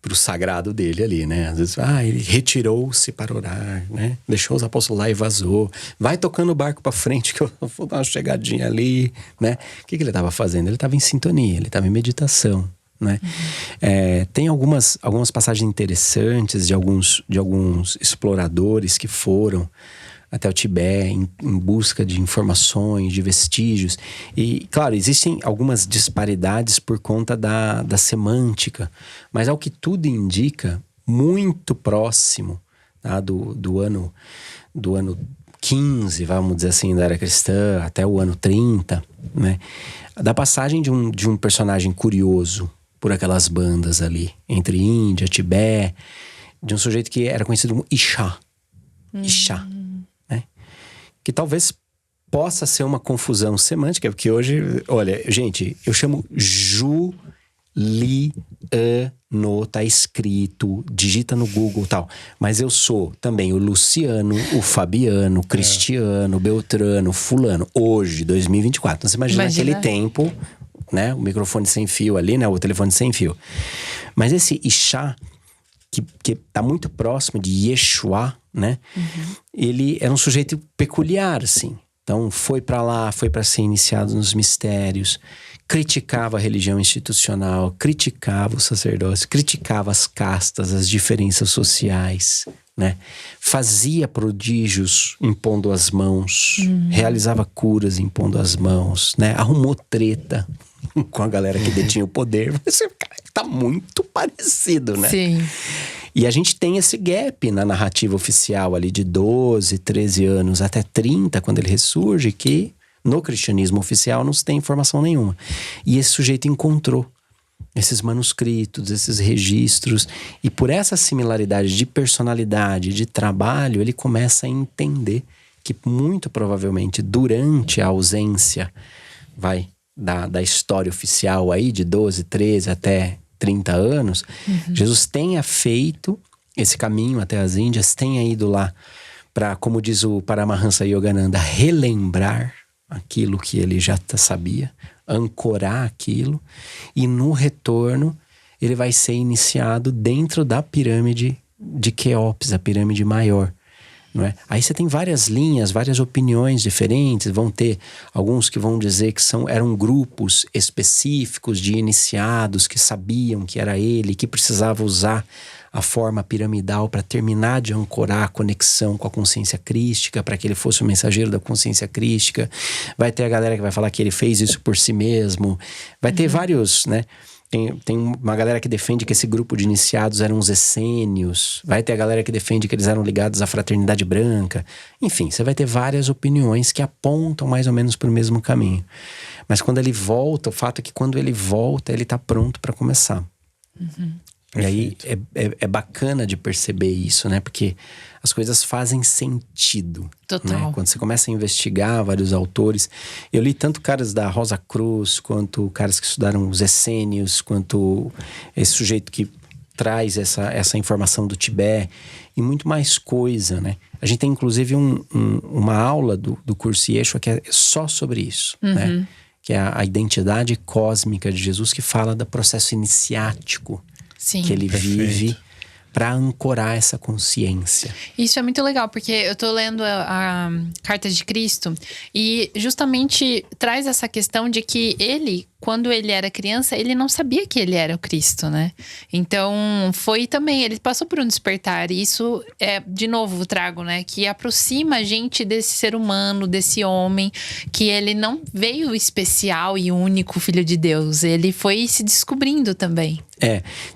Pro sagrado dele ali, né? Às vezes, ele retirou-se para orar, né? Deixou os apóstolos lá e vazou. Vai tocando o barco para frente que eu vou dar uma chegadinha ali, né? O que ele estava fazendo? Ele estava em sintonia, ele estava em meditação, né? Tem algumas passagens interessantes de alguns exploradores que foram até o Tibete em busca de informações, de vestígios. E, claro, existem algumas disparidades por conta da semântica, mas ao que tudo indica, muito próximo, tá, do ano 15, vamos dizer assim, da era cristã, até o ano 30, né, da passagem de um personagem curioso por aquelas bandas ali, entre Índia, Tibete, de um sujeito que era conhecido como Isha. Isha. Que talvez possa ser uma confusão semântica, porque hoje, olha, gente, eu chamo Juliano, tá escrito, digita no Google e tal. Mas eu sou também o Luciano, o Fabiano, o Cristiano, o Beltrano, o Fulano. Hoje, 2024. Então você imagina aquele tempo, né? O microfone sem fio ali, né? O telefone sem fio. Mas esse Isha, que tá muito próximo de Yeshua, né? Ele era um sujeito peculiar, assim. Então, foi para lá, foi para ser iniciado nos mistérios, criticava a religião institucional, criticava o sacerdócio, criticava as castas, as diferenças sociais, né? Fazia prodígios impondo as mãos, realizava curas impondo as mãos, né? Arrumou treta com a galera que detinha o poder. Você, cara, tá muito parecido, né? Sim. E a gente tem esse gap na narrativa oficial ali de 12, 13 anos até 30, quando ele ressurge, que no cristianismo oficial não se tem informação nenhuma. E esse sujeito encontrou esses manuscritos, esses registros, e por essa similaridade de personalidade, de trabalho, ele começa a entender que muito provavelmente durante a ausência, da história oficial aí de 12, 13 até 30 anos, Jesus tenha feito esse caminho até as Índias, tenha ido lá para, como diz o Paramahansa Yogananda, relembrar aquilo que ele já sabia, ancorar aquilo, e no retorno ele vai ser iniciado dentro da pirâmide de Quéops, a pirâmide maior. Não é? Aí você tem várias linhas, várias opiniões diferentes. Vão ter alguns que vão dizer que eram grupos específicos de iniciados que sabiam que era ele, que precisava usar a forma piramidal para terminar de ancorar a conexão com a consciência crística, para que ele fosse o mensageiro da consciência crística. Vai ter a galera que vai falar que ele fez isso por si mesmo. Vai ter vários, né? Tem uma galera que defende que esse grupo de iniciados eram os essênios. Vai ter a galera que defende que eles eram ligados à fraternidade branca. Enfim, você vai ter várias opiniões que apontam mais ou menos para o mesmo caminho. Mas quando ele volta, o fato é que quando ele volta, ele está pronto para começar. E aí é bacana de perceber isso, né? Porque as coisas fazem sentido. Total. Né? Quando você começa a investigar vários autores. Eu li tanto caras da Rosa Cruz, quanto caras que estudaram os essênios, quanto esse sujeito que traz essa informação do Tibete e muito mais coisa, né? A gente tem inclusive uma aula do curso Yeshua que é só sobre isso, né? Que é a identidade cósmica de Jesus, que fala do processo iniciático. Sim. Que ele vive para ancorar essa consciência. Isso é muito legal, porque eu tô lendo a Carta de Cristo e justamente traz essa questão de que ele, quando ele era criança, ele não sabia que ele era o Cristo, né? Então, foi também, ele passou por um despertar. E isso é, de novo, trago, né? Que aproxima a gente desse ser humano, desse homem, que ele não veio especial e único filho de Deus. Ele foi se descobrindo também.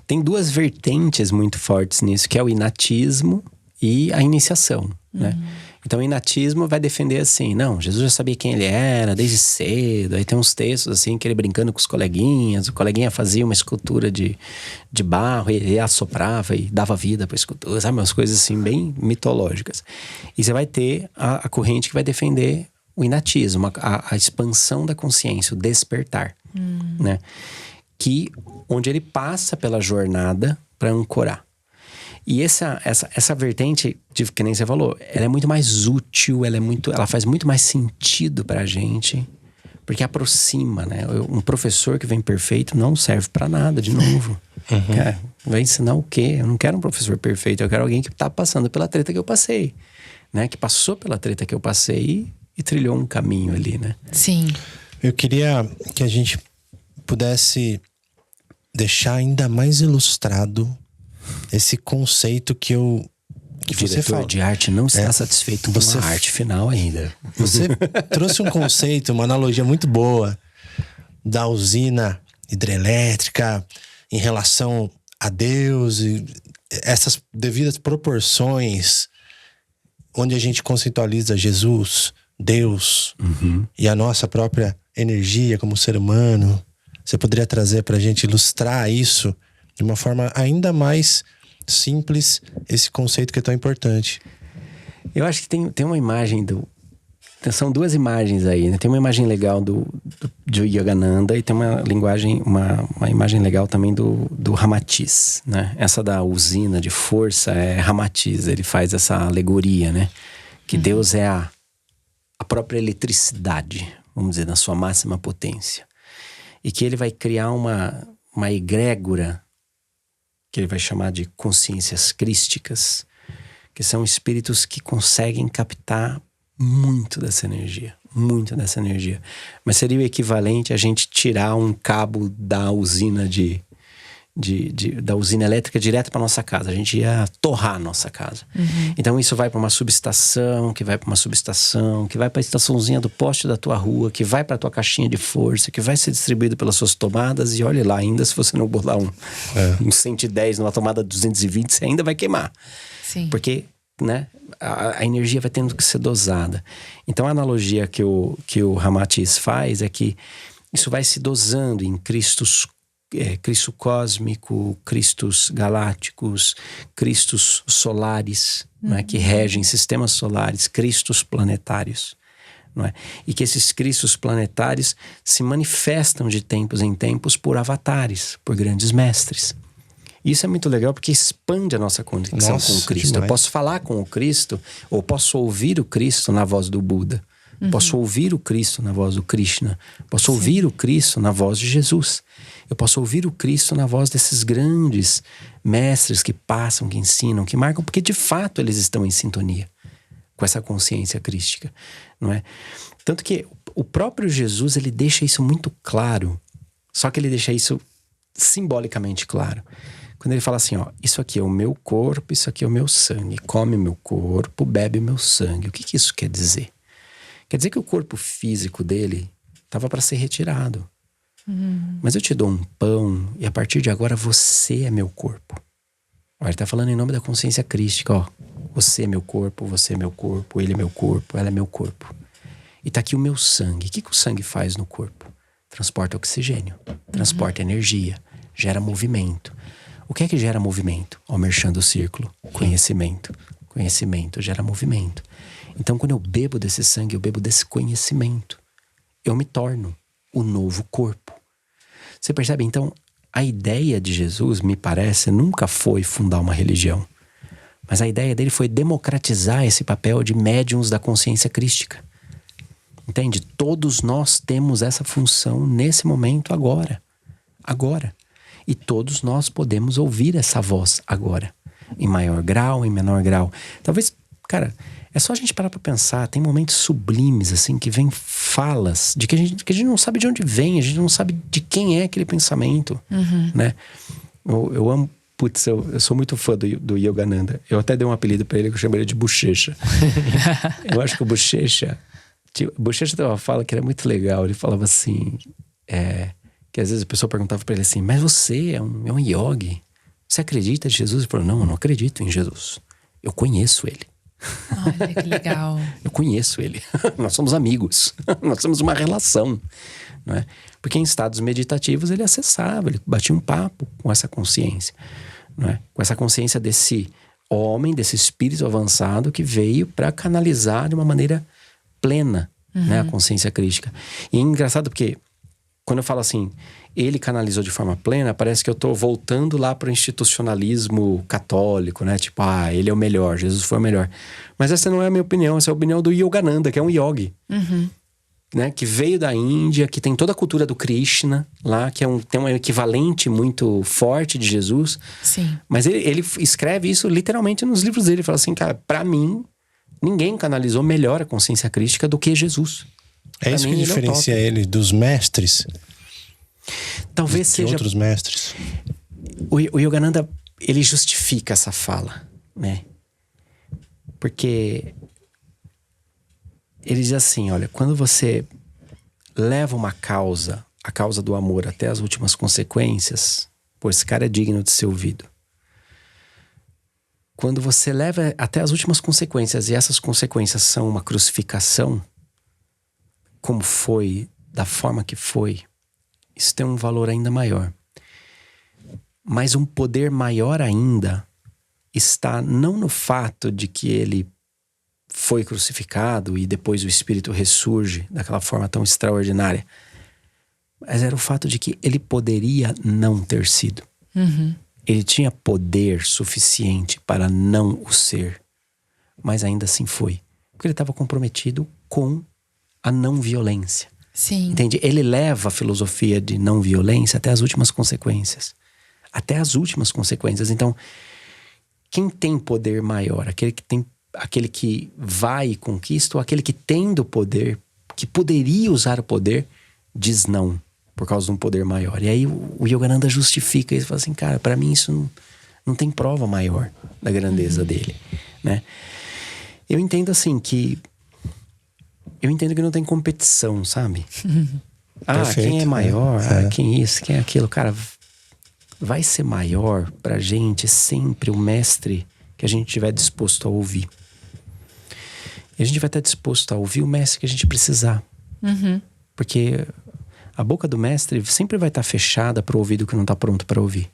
Tem duas vertentes muito fortes nisso, que é o inatismo e a iniciação, né? Então, o inatismo vai defender assim, não, Jesus já sabia quem ele era desde cedo. Aí tem uns textos assim, que ele brincando com os coleguinhas. O coleguinha fazia uma escultura de barro, e ele assoprava e dava vida para a escultura. Sabe, umas coisas assim, bem mitológicas. E você vai ter a corrente que vai defender o inatismo, a expansão da consciência, o despertar, né? Onde ele passa pela jornada para ancorar. E essa vertente, que nem você falou, ela é muito mais útil, ela faz muito mais sentido pra gente, porque aproxima, né? Um professor que vem perfeito não serve pra nada, de novo. Vai ensinar o quê? Eu não quero um professor perfeito, eu quero alguém que tá passando pela treta que eu passei, né? Que passou pela treta que eu passei e trilhou um caminho ali, né? Sim. Eu queria que a gente pudesse deixar ainda mais ilustrado esse conceito que o você diretor fala. de arte não está satisfeito com a arte final ainda. Você trouxe um conceito, uma analogia muito boa da usina hidrelétrica em relação a Deus e essas devidas proporções, onde a gente conceitualiza Jesus, Deus e a nossa própria energia como ser humano. Você poderia trazer pra gente ilustrar isso de uma forma ainda mais simples, esse conceito que é tão importante? Eu acho que tem uma imagem são duas imagens aí, né? Tem uma imagem legal de Yogananda e tem uma imagem legal também do Ramatiz, né? Essa da usina de força é Ramatiz, ele faz essa alegoria, né? Que Deus é a própria eletricidade, vamos dizer, na sua máxima potência. E que ele vai criar uma egrégora que ele vai chamar de consciências crísticas, que são espíritos que conseguem captar muito dessa energia. Mas seria o equivalente a gente tirar um cabo da usina da usina elétrica direto para nossa casa. A gente ia torrar a nossa casa. Então isso vai para uma subestação, que vai para uma subestação, que vai para a estaçãozinha do poste da tua rua, que vai para a tua caixinha de força, que vai ser distribuído pelas suas tomadas. E olhe lá, ainda se você não botar um 110 numa tomada 220, você ainda vai queimar. Sim. Porque, né, a energia vai tendo que ser dosada. Então a analogia que o Ramatiz faz é que isso vai se dosando em Cristo cósmico, Cristos galácticos, Cristos solares, não é? Que regem sistemas solares, Cristos planetários, não é? E que esses Cristos planetários se manifestam de tempos em tempos por avatares, por grandes mestres. Isso é muito legal porque expande a nossa conexão com o Cristo. Demais. Eu posso falar com o Cristo, ou posso ouvir o Cristo na voz do Buda. Posso ouvir o Cristo na voz do Krishna. Posso ouvir o Cristo na voz de Jesus. Eu posso ouvir o Cristo na voz desses grandes mestres que passam, que ensinam, que marcam, porque de fato eles estão em sintonia com essa consciência crística, não é? Tanto que o próprio Jesus, ele deixa isso muito claro, só que ele deixa isso simbolicamente claro. Quando ele fala assim, ó, isso aqui é o meu corpo, isso aqui é o meu sangue, come meu corpo, bebe meu sangue. O que isso quer dizer? Quer dizer que o corpo físico dele estava para ser retirado. Mas eu te dou um pão e a partir de agora você é meu corpo. Ó, ele está falando em nome da consciência crística, ó. Você é meu corpo, ele é meu corpo, ela é meu corpo. E tá aqui o meu sangue. O que o sangue faz no corpo? Transporta oxigênio, transporta energia, gera movimento. O que é que gera movimento? Ó, merchan do círculo, conhecimento. Conhecimento gera movimento. Então, quando eu bebo desse sangue, eu bebo desse conhecimento. Eu me torno o novo corpo. Você percebe? Então, a ideia de Jesus, me parece, nunca foi fundar uma religião. Mas a ideia dele foi democratizar esse papel de médiuns da consciência crística. Entende? Todos nós temos essa função nesse momento agora. Agora. E todos nós podemos ouvir essa voz agora. Em maior grau, em menor grau. Talvez Cara, é só a gente parar pra pensar. Tem momentos sublimes, assim, que vem falas que a gente não sabe de onde vem, a gente não sabe de quem é aquele pensamento, né? Eu amo. Putz, eu sou muito fã do Yogananda. Eu até dei um apelido pra ele que eu chamo ele de Bochecha. Eu acho que o Bochecha tem uma fala que era muito legal. Ele falava assim, que às vezes a pessoa perguntava pra ele assim, mas você é um yogi, você acredita em Jesus? Ele falou, não, eu não acredito em Jesus, eu conheço ele. Olha, que legal. Eu conheço ele. Nós somos amigos. Nós temos uma relação, não é? Porque em estados meditativos ele acessava, ele batia um papo com essa consciência, não é? Com essa consciência desse homem, desse espírito avançado que veio para canalizar de uma maneira plena, né, a consciência crística. E é engraçado porque quando eu falo assim, ele canalizou de forma plena, parece que eu tô voltando lá pro institucionalismo católico, né? Tipo, ele é o melhor, Jesus foi o melhor. Mas essa não é a minha opinião, essa é a opinião do Yogananda, que é um yogi. Né? Que veio da Índia, que tem toda a cultura do Krishna lá, que tem um equivalente muito forte de Jesus. Sim. Mas ele escreve isso literalmente nos livros dele. Ele fala assim, cara, pra mim, ninguém canalizou melhor a consciência crística do que Jesus. É isso que diferencia ele dos mestres? Talvez de seja... outros mestres. O Yogananda, ele justifica essa fala, né? Porque ele diz assim, olha, quando você leva uma causa, a causa do amor até as últimas consequências, pô, esse cara é digno de ser ouvido. Quando você leva até as últimas consequências e essas consequências são uma crucificação, como foi, da forma que foi, isso tem um valor ainda maior. Mas um poder maior ainda está não no fato de que ele foi crucificado e depois o Espírito ressurge daquela forma tão extraordinária, mas era o fato de que ele poderia não ter sido. Ele tinha poder suficiente para não o ser, mas ainda assim foi. Porque ele estava comprometido com a não violência. Sim. Entende? Ele leva a filosofia de não violência até as últimas consequências. Até as últimas consequências. Então, quem tem poder maior? Aquele que vai e conquista, ou aquele que tem do poder, que poderia usar o poder, diz não, por causa de um poder maior. E aí o Yogananda justifica isso, fala assim, cara, pra mim isso não tem prova maior da grandeza dele, né? Eu entendo assim que não tem competição, sabe? Perfeito, quem é maior, quem isso, quem é aquilo, cara, vai ser maior pra gente sempre o mestre que a gente estiver disposto a ouvir. E a gente vai estar disposto a ouvir o mestre que a gente precisar. Porque a boca do mestre sempre vai estar fechada para o ouvido que não está pronto para ouvir.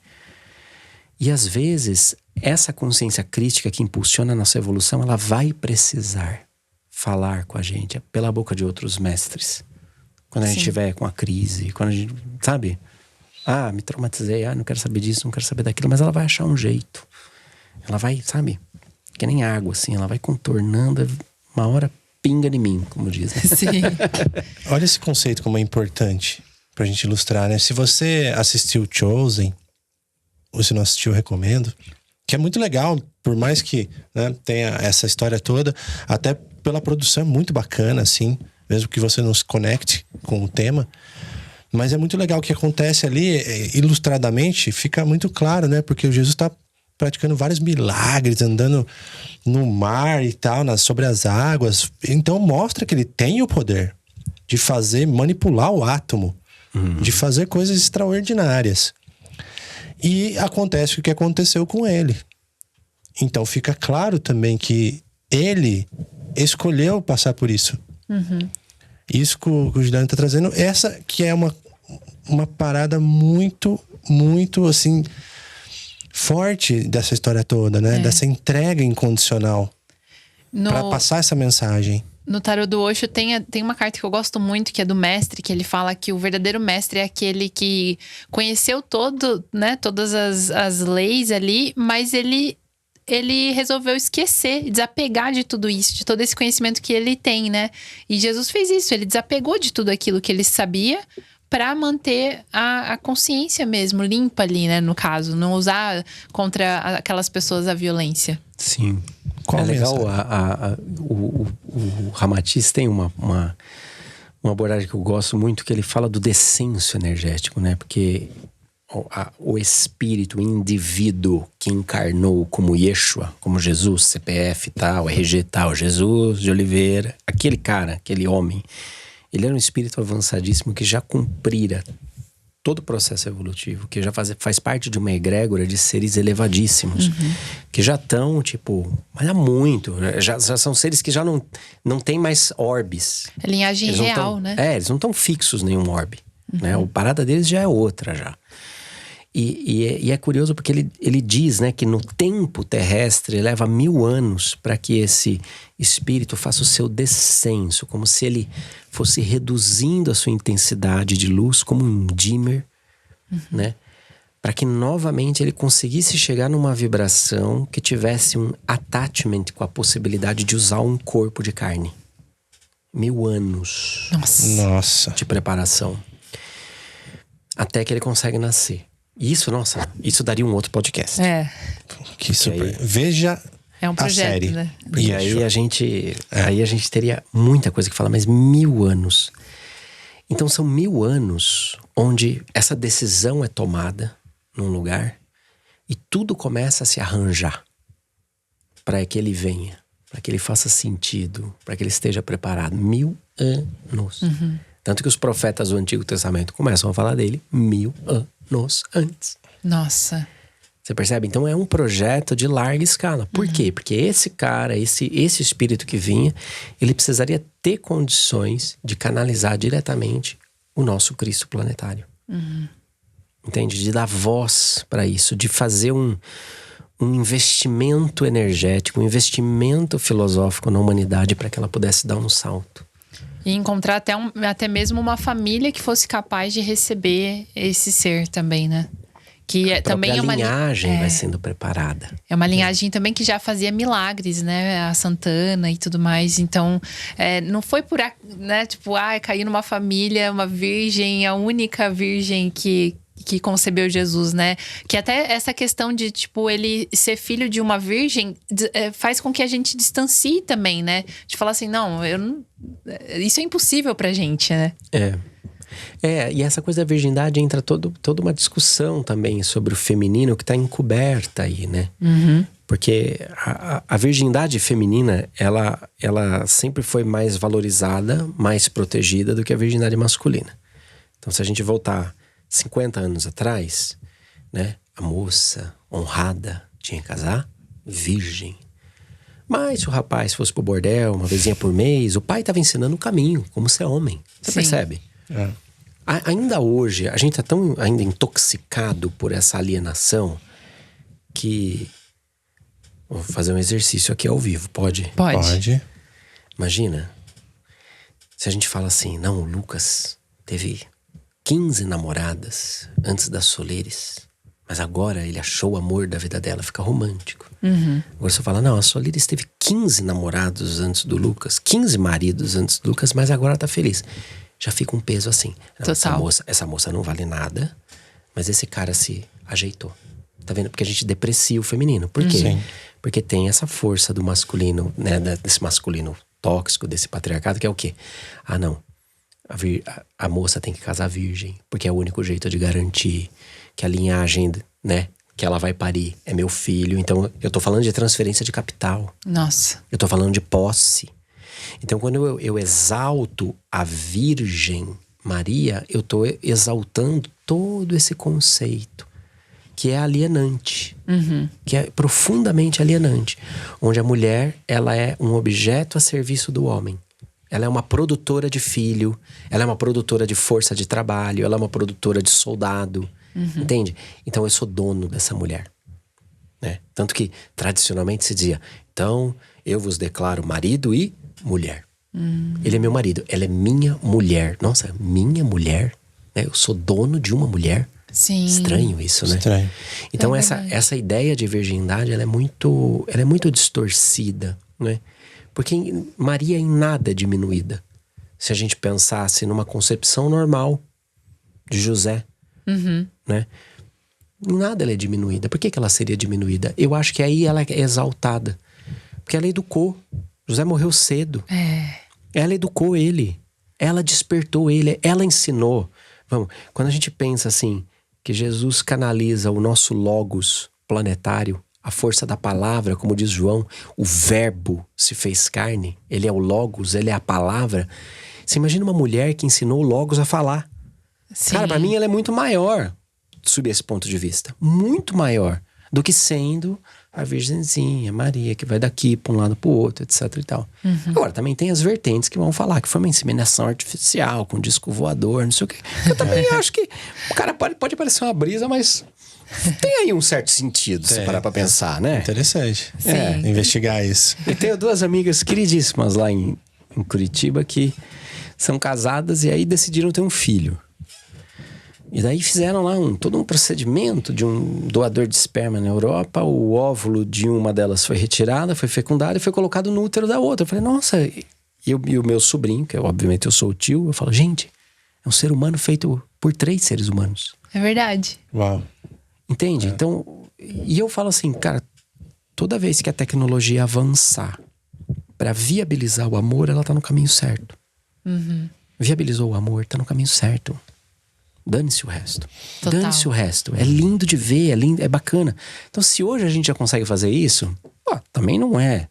E às vezes, essa consciência crítica que impulsiona a nossa evolução, ela vai precisar falar com a gente pela boca de outros mestres. Quando a gente estiver com a crise, quando a gente, sabe? Me traumatizei, não quero saber disso, não quero saber daquilo, mas ela vai achar um jeito. Ela vai, sabe? Que nem água, assim, ela vai contornando, uma hora pinga em mim, como dizem. Sim. Olha esse conceito como é importante pra gente ilustrar, né? Se você assistiu Chosen, ou se não assistiu, eu recomendo. Que é muito legal, por mais que, né, tenha essa história toda, até pela produção é muito bacana, assim, mesmo que você não se conecte com o tema. Mas é muito legal o que acontece ali, ilustradamente, fica muito claro, né? Porque o Jesus tá praticando vários milagres, andando no mar e tal, sobre as águas. Então mostra que ele tem o poder de manipular o átomo, de fazer coisas extraordinárias. E acontece o que aconteceu com ele. Então fica claro também que ele escolheu passar por isso. Isso que o Juliano tá trazendo, essa que é uma parada muito, muito, assim, forte dessa história toda, né? Dessa entrega incondicional para passar essa mensagem. No Tarô do Osho tem uma carta que eu gosto muito, que é do mestre, que ele fala que o verdadeiro mestre é aquele que conheceu todas as leis ali, mas ele resolveu esquecer, desapegar de tudo isso, de todo esse conhecimento que ele tem, né? E Jesus fez isso, ele desapegou de tudo aquilo que ele sabia para manter a consciência mesmo limpa ali, né? No caso, não usar contra aquelas pessoas a violência. Sim. Qual é legal, mensagem? o Ramatiz tem uma abordagem que eu gosto muito, que ele fala do descenso energético, né? Porque o espírito, o indivíduo que encarnou como Yeshua, como Jesus, CPF tal, RG tal, Jesus de Oliveira, aquele cara, aquele homem, ele era um espírito avançadíssimo que já cumprira todo o processo evolutivo, que já faz parte de uma egrégora de seres elevadíssimos, que já estão, mas há muito, já são seres que já não tem mais orbes. É linhagem real, né? Eles não estão fixos em nenhum orbe, né? A parada deles já é outra, já. E é curioso porque ele diz, né, que no tempo terrestre leva 1000 anos para que esse espírito faça o seu descenso, como se ele fosse reduzindo a sua intensidade de luz como um dimmer, né? Para que novamente ele conseguisse chegar numa vibração que tivesse um attachment com a possibilidade de usar um corpo de carne. 1000 anos Nossa. de preparação. Até que ele consegue nascer. Isso daria um outro podcast. É. Que super. Veja É um projeto, a série. né? E aí a gente teria muita coisa que falar, mas 1000 anos. Então são 1000 anos onde essa decisão é tomada num lugar e tudo começa a se arranjar para que ele venha, para que ele faça sentido, para que ele esteja preparado. 1000 anos. Tanto que os profetas do Antigo Testamento começam a falar dele 1000 anos antes. Nossa. Você percebe? Então é um projeto de larga escala. Por quê? Porque esse cara, esse espírito que vinha, ele precisaria ter condições de canalizar diretamente o nosso Cristo planetário. Entende? De dar voz para isso, de fazer um investimento energético, um investimento filosófico na humanidade para que ela pudesse dar um salto. E encontrar até mesmo uma família que fosse capaz de receber esse ser também, né? Que também é uma linhagem vai sendo preparada. É uma linhagem também que já fazia milagres, né? A Santana e tudo mais. Então, não foi né? Caiu numa família, uma virgem, a única virgem que concebeu Jesus, né? Que até essa questão de, ele ser filho de uma virgem faz com que a gente distancie também, né? De falar assim, não, isso é impossível pra gente, né? E essa coisa da virgindade entra toda uma discussão também sobre o feminino que tá encoberta aí, né? Porque a virgindade feminina, ela sempre foi mais valorizada, mais protegida do que a virgindade masculina. Então, se a gente voltar 50 anos atrás, né? A moça honrada tinha que casar virgem. Mas se o rapaz fosse pro bordel uma vezinha por mês, o pai tava ensinando o caminho, como ser homem. Você percebe? Ainda hoje, a gente tá tão ainda intoxicado por essa alienação que... Vou fazer um exercício aqui ao vivo, pode? Pode. Imagina, se a gente fala assim, não, o Lucas teve 15 namoradas antes das Soleres, mas agora ele achou o amor da vida dela, fica romântico. Agora você fala, não, a Soleres teve 15 namorados antes do Lucas, 15 maridos antes do Lucas, mas agora tá feliz. Já fica um peso assim. Não, essa moça não vale nada, mas esse cara se ajeitou. Tá vendo? Porque a gente deprecia o feminino. Por quê? Sim. Porque tem essa força do masculino, né? Desse masculino tóxico, desse patriarcado, que é o quê? Ah, não. A moça tem que casar virgem, porque é o único jeito de garantir que a linhagem, né, que ela vai parir é meu filho. Então, eu tô falando de transferência de capital. Nossa. Eu tô falando de posse. Então, quando eu exalto a Virgem Maria, eu tô exaltando todo esse conceito que é alienante, que é profundamente alienante, onde a mulher, ela é um objeto a serviço do homem. Ela é uma produtora de filho, ela é uma produtora de força de trabalho, ela é uma produtora de soldado, entende? Então eu sou dono dessa mulher, né? Tanto que tradicionalmente se dizia, então eu vos declaro marido e mulher. Ele é meu marido, ela é minha mulher. Nossa, minha mulher, né? Eu sou dono de uma mulher. Sim. Estranho isso, né? Estranho. Então essa ideia de virgindade, ela é muito distorcida, né? Porque Maria em nada é diminuída. Se a gente pensasse numa concepção normal, de José, né? Em nada ela é diminuída. Por que ela seria diminuída? Eu acho que aí ela é exaltada. Porque ela educou. José morreu cedo. Ela educou ele. Ela despertou ele. Ela ensinou. Vamos, quando a gente pensa assim, que Jesus canaliza o nosso logos planetário, a força da palavra, como diz João, o verbo se fez carne, ele é o logos, ele é a palavra. Você imagina uma mulher que ensinou o logos a falar. Sim. Cara, pra mim ela é muito maior, sob esse ponto de vista. Muito maior do que sendo a virgenzinha, Maria, que vai daqui pra um lado pro outro, etc e tal. Agora, também tem as vertentes que vão falar que foi uma inseminação artificial, com disco voador, não sei o quê. Eu também acho que o cara pode parecer uma brisa, mas tem aí um certo sentido, se parar pra pensar, né? Interessante. Sim. Investigar isso. Eu tenho duas amigas queridíssimas lá em Curitiba que são casadas e aí decidiram ter um filho. E daí fizeram lá todo um procedimento de um doador de esperma na Europa. O óvulo de uma delas foi retirado, foi fecundado e foi colocado no útero da outra. Eu falei, nossa... E o meu sobrinho, que obviamente eu sou o tio, eu falo, gente, é um ser humano feito por 3 seres humanos. É verdade. Uau. Entende? Então, e eu falo assim, cara, toda vez que a tecnologia avançar para viabilizar o amor, ela tá no caminho certo. Viabilizou o amor, tá no caminho certo. Dane-se o resto. Total. Dane-se o resto. É lindo de ver, é lindo, é bacana. Então, se hoje a gente já consegue fazer isso, também não é.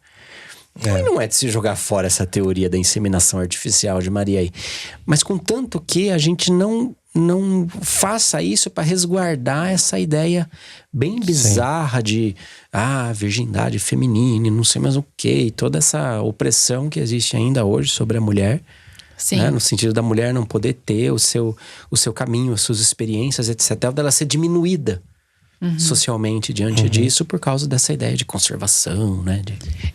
Também não é de se jogar fora essa teoria da inseminação artificial de Maria aí. Mas contanto que a gente não faça isso para resguardar essa ideia bem bizarra de virgindade feminina e não sei mais o que, toda essa opressão que existe ainda hoje sobre a mulher. Sim. Né? No sentido da mulher não poder ter o seu caminho, as suas experiências, etc. Dela ser diminuída socialmente diante disso por causa dessa ideia de conservação, né?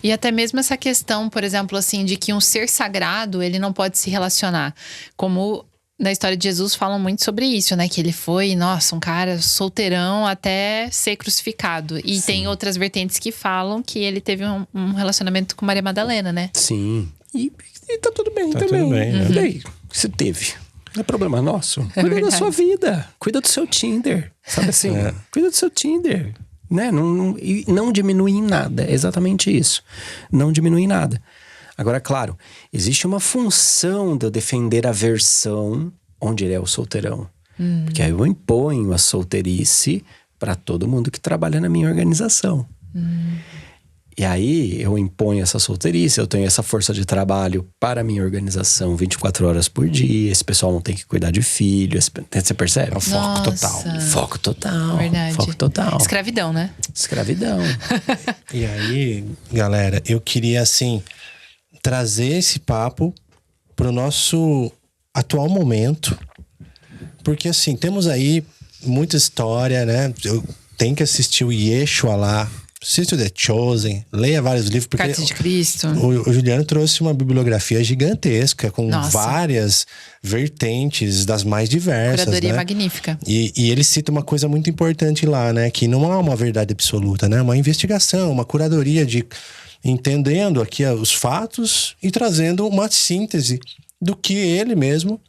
E até mesmo essa questão, por exemplo, assim, de que um ser sagrado, ele não pode se relacionar. Como na história de Jesus falam muito sobre isso, né? Que ele foi, um cara solteirão até ser crucificado. E tem outras vertentes que falam que ele teve um relacionamento com Maria Madalena, né? Sim. E tá tudo bem também. Tudo bem, né? E aí, se teve? Não é problema nosso. Cuida da sua vida. Cuida do seu Tinder. Sabe assim? Cuida do seu Tinder. Né? E não diminui em nada. É exatamente isso. Não diminui em nada. Agora, claro, existe uma função de eu defender a versão onde ele é o solteirão. Porque aí eu imponho a solteirice para todo mundo que trabalha na minha organização. E aí eu imponho essa solteirice, eu tenho essa força de trabalho para a minha organização 24 horas por dia. Esse pessoal não tem que cuidar de filho. Você percebe? É um foco total. Foco total. Verdade. Foco total. Escravidão, né? Escravidão. E aí, galera, eu queria, assim, trazer esse papo pro nosso atual momento. Porque, assim, temos aí muita história, né? Eu tenho que assistir o Yeshua lá. Assista o The Chosen, leia vários livros. Porque Cartas de Cristo. o Juliano trouxe uma bibliografia gigantesca, com Nossa. várias vertentes das mais diversas. Curadoria né? magnífica. E ele cita uma coisa muito importante lá, né? Que não há uma verdade absoluta, né? Uma investigação, uma curadoria de entendendo aqui os fatos e trazendo uma síntese do que ele mesmo,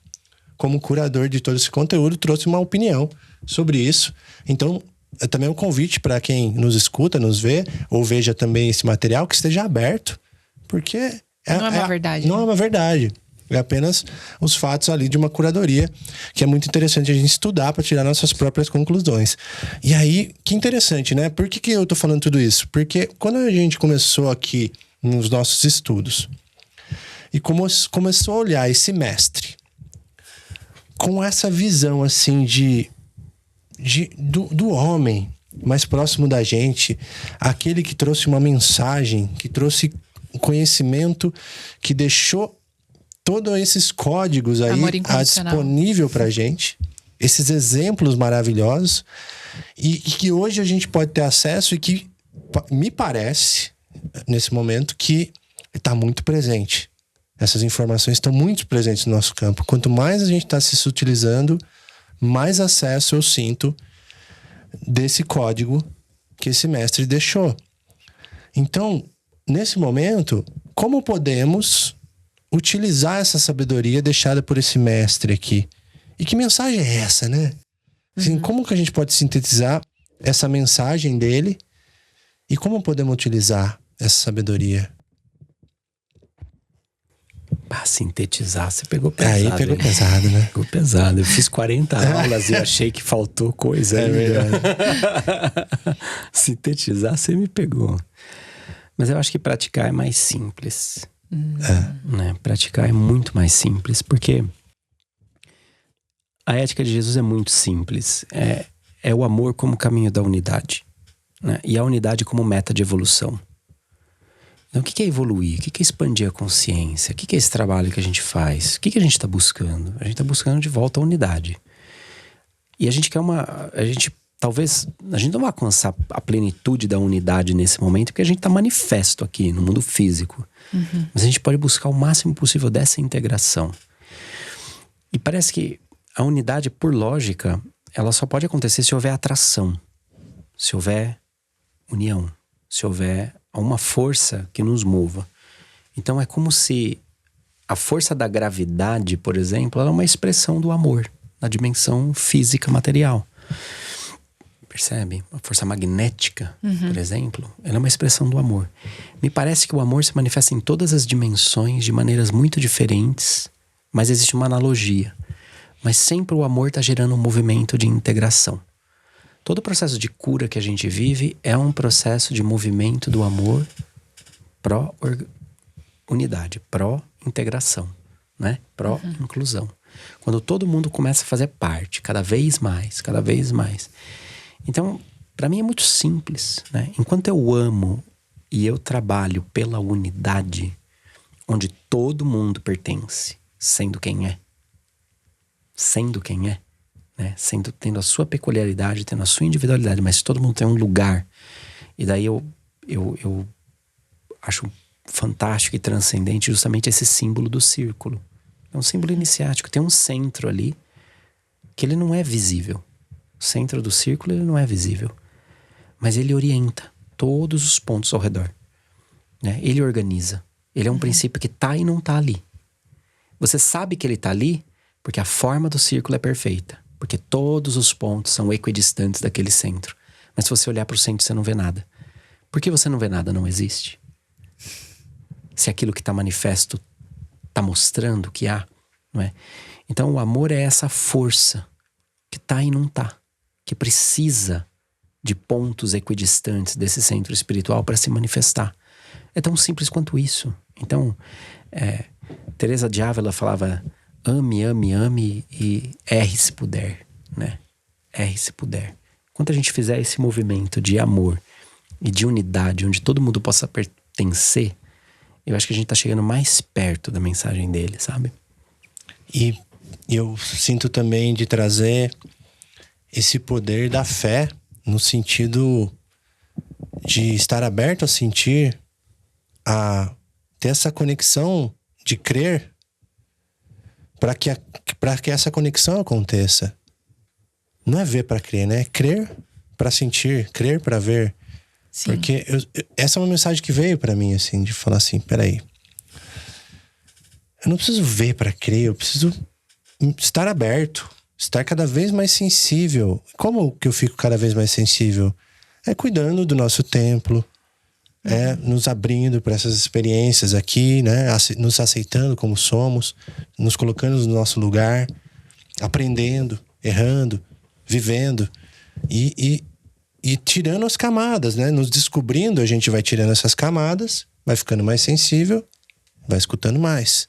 como curador de todo esse conteúdo, trouxe uma opinião sobre isso. Então, é também um convite para quem nos escuta, nos vê, ou veja também esse material, que esteja aberto, porque não é uma verdade. Não é uma verdade. É apenas os fatos ali de uma curadoria, que é muito interessante a gente estudar para tirar nossas próprias conclusões. E aí, que interessante, né? Por que eu tô falando tudo isso? Porque quando a gente começou aqui nos nossos estudos e começou a olhar esse mestre com essa visão assim do homem mais próximo da gente, aquele que trouxe uma mensagem, que trouxe conhecimento, que deixou todos esses códigos aí disponível pra gente, esses exemplos maravilhosos, e que hoje a gente pode ter acesso e que me parece, nesse momento, que está muito presente. Essas informações estão muito presentes no nosso campo. Quanto mais a gente está se utilizando, mais acesso eu sinto desse código que esse mestre deixou. Então, nesse momento, como podemos utilizar essa sabedoria deixada por esse mestre aqui E que mensagem é essa, né? Assim, como que a gente pode sintetizar essa mensagem dele e como podemos utilizar essa sabedoria? Sintetizar, você pegou pesado. Aí pegou pesado, né? Pegou pesado. Eu fiz 40 aulas e achei que faltou coisa. É verdade. Sintetizar, você me pegou. Mas eu acho que praticar é mais simples. Né? Praticar é muito mais simples, porque a ética de Jesus é muito simples. É o amor como caminho da unidade, né? E a unidade como meta de evolução. Então, o que é evoluir? O que é expandir a consciência? O que é esse trabalho que a gente faz? O que a gente está buscando? A gente está buscando de volta a unidade. E a gente quer talvez a gente não vai alcançar a plenitude da unidade nesse momento, porque a gente está manifesto aqui no mundo físico. Mas a gente pode buscar o máximo possível dessa integração. E parece que a unidade, por lógica, ela só pode acontecer se houver atração, se houver união, se houver uma força que nos mova. Então é como se a força da gravidade, por exemplo, ela é uma expressão do amor na dimensão física material. Percebe? A força magnética, por exemplo, ela é uma expressão do amor. Me parece que o amor se manifesta em todas as dimensões de maneiras muito diferentes, mas existe uma analogia. Mas sempre o amor está gerando um movimento de integração. Todo o processo de cura que a gente vive é um processo de movimento do amor pró-unidade, pró-integração, né? Pró-inclusão. Quando todo mundo começa a fazer parte, cada vez mais, cada vez mais. Então, para mim é muito simples, né? Enquanto eu amo e eu trabalho pela unidade, onde todo mundo pertence, sendo quem é, né? Tendo a sua peculiaridade, tendo a sua individualidade, mas todo mundo tem um lugar. E daí eu acho fantástico e transcendente justamente esse símbolo do círculo. É um símbolo iniciático, tem um centro ali que ele não é visível. O centro do círculo ele não é visível, mas ele orienta todos os pontos ao redor, né? Ele organiza. Ele é um princípio que tá e não tá ali. Você sabe que ele tá ali porque a forma do círculo é perfeita, porque todos os pontos são equidistantes daquele centro. Mas se você olhar para o centro, você não vê nada. Por que você não vê nada? Não existe. Se aquilo que está manifesto está mostrando que há, não é? Então o amor é essa força que tá e não tá, que precisa de pontos equidistantes desse centro espiritual para se manifestar. É tão simples quanto isso. Então, Teresa de Ávila falava: ame, ame, ame e erre se puder, né? Erre se puder. Quando a gente fizer esse movimento de amor e de unidade, onde todo mundo possa pertencer, eu acho que a gente tá chegando mais perto da mensagem dele, sabe? E eu sinto também de trazer esse poder da fé, no sentido de estar aberto a sentir, a ter essa conexão de crer, para que essa conexão aconteça. Não é ver para crer, né? É crer para sentir, crer para ver. Sim. Porque essa é uma mensagem que veio para mim, assim, de falar assim: peraí, eu não preciso ver para crer, eu preciso estar aberto, estar cada vez mais sensível. Como que eu fico cada vez mais sensível? É cuidando do nosso templo, nos abrindo para essas experiências aqui, né? Nos aceitando como somos, nos colocando no nosso lugar, aprendendo, errando, vivendo e tirando as camadas, né? Nos descobrindo, a gente vai tirando essas camadas, vai ficando mais sensível, vai escutando mais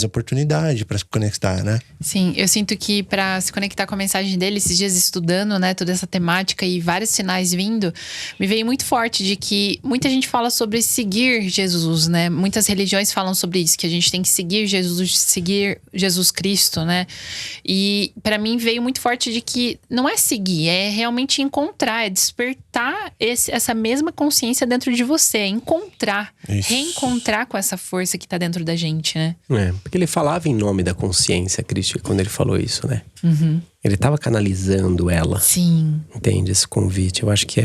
oportunidade para se conectar, né? Sim, eu sinto que para se conectar com a mensagem dele, esses dias estudando, né, toda essa temática e vários sinais vindo, me veio muito forte de que muita gente fala sobre seguir Jesus, né? Muitas religiões falam sobre isso, que a gente tem que seguir Jesus Cristo, né? E para mim veio muito forte de que não é seguir, é realmente encontrar, é despertar essa mesma consciência dentro de você, é encontrar, reencontrar com essa força que tá dentro da gente, né? Porque ele falava em nome da consciência crística quando ele falou isso, né? Ele estava canalizando ela. Sim. Entende? Esse convite. Eu acho que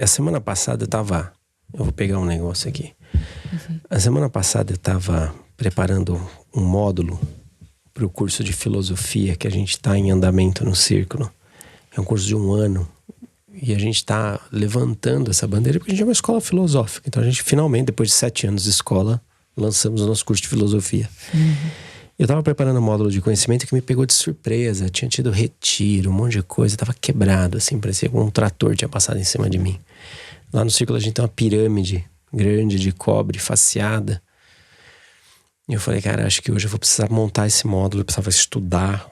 a semana passada eu vou pegar um negócio aqui. A semana passada eu tava preparando um módulo para o curso de filosofia que a gente está em andamento no Círculo. É um curso de 1 ano. E a gente está levantando essa bandeira porque a gente é uma escola filosófica. Então a gente finalmente, depois de 7 anos de escola, lançamos o nosso curso de filosofia. Eu estava preparando um módulo de conhecimento que me pegou de surpresa. Tinha tido retiro, um monte de coisa. Tava quebrado, assim, parecia que um trator tinha passado em cima de mim. Lá no Círculo a gente tem uma pirâmide grande de cobre, faceada. E eu falei, cara, acho que hoje eu vou precisar montar esse módulo. Eu precisava estudar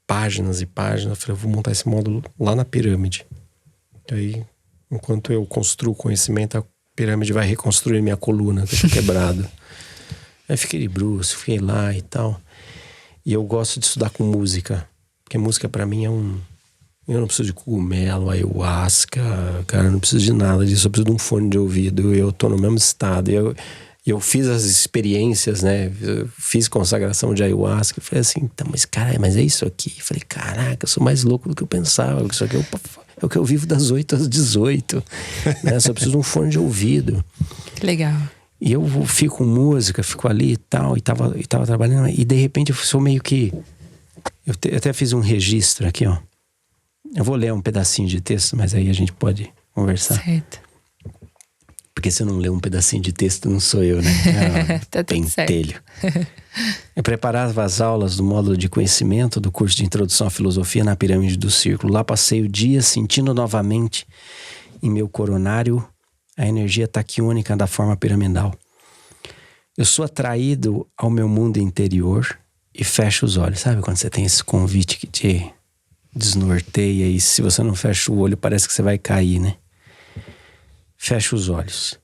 páginas e páginas. Eu falei, eu vou montar esse módulo lá na pirâmide. E aí, enquanto eu construo conhecimento, a pirâmide vai reconstruir minha coluna, que eu tô quebrado. Aí fiquei de bruço, fiquei lá e tal. E eu gosto de estudar com música. Porque música pra mim é um... Eu não preciso de cogumelo, ayahuasca, cara, eu não preciso de nada disso. Eu preciso de um fone de ouvido. Eu tô no mesmo estado. Eu fiz as experiências, né? Eu fiz consagração de ayahuasca. Eu falei assim, tá, mas é isso aqui? Eu falei, caraca, eu sou mais louco do que eu pensava. Isso aqui é o que eu vivo das 8 às 18. Né? Só preciso de um fone de ouvido. Que legal. E eu fico com música, fico ali e tal, e tava trabalhando. E de repente eu sou meio que... Eu até fiz um registro aqui, ó. Eu vou ler um pedacinho de texto, mas aí a gente pode conversar. Certo. Porque se eu não ler um pedacinho de texto, não sou eu, né? Tá tudo pentelho. Eu preparava as aulas do módulo de conhecimento do curso de Introdução à Filosofia na Pirâmide do Círculo. Lá passei o dia sentindo novamente em meu coronário a energia taquiônica da forma piramidal. Eu sou atraído ao meu mundo interior e fecho os olhos. Sabe quando você tem esse convite que te desnorteia e se você não fecha o olho parece que você vai cair, né? Fecho os olhos.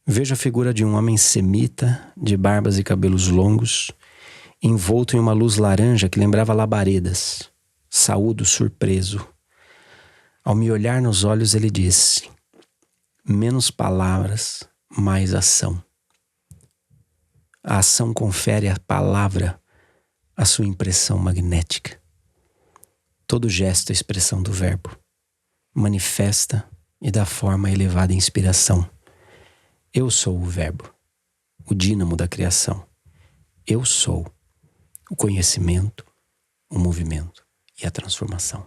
Vejo a figura de um homem semita, de barbas e cabelos longos, envolto em uma luz laranja que lembrava labaredas. Saúdo surpreso. Ao me olhar nos olhos, ele disse: menos palavras, mais ação. A ação confere à palavra a sua impressão magnética. Todo gesto é expressão do verbo. Manifesta e dá forma à elevada inspiração. Eu sou o verbo, o dínamo da criação. Eu sou o conhecimento, o movimento e a transformação.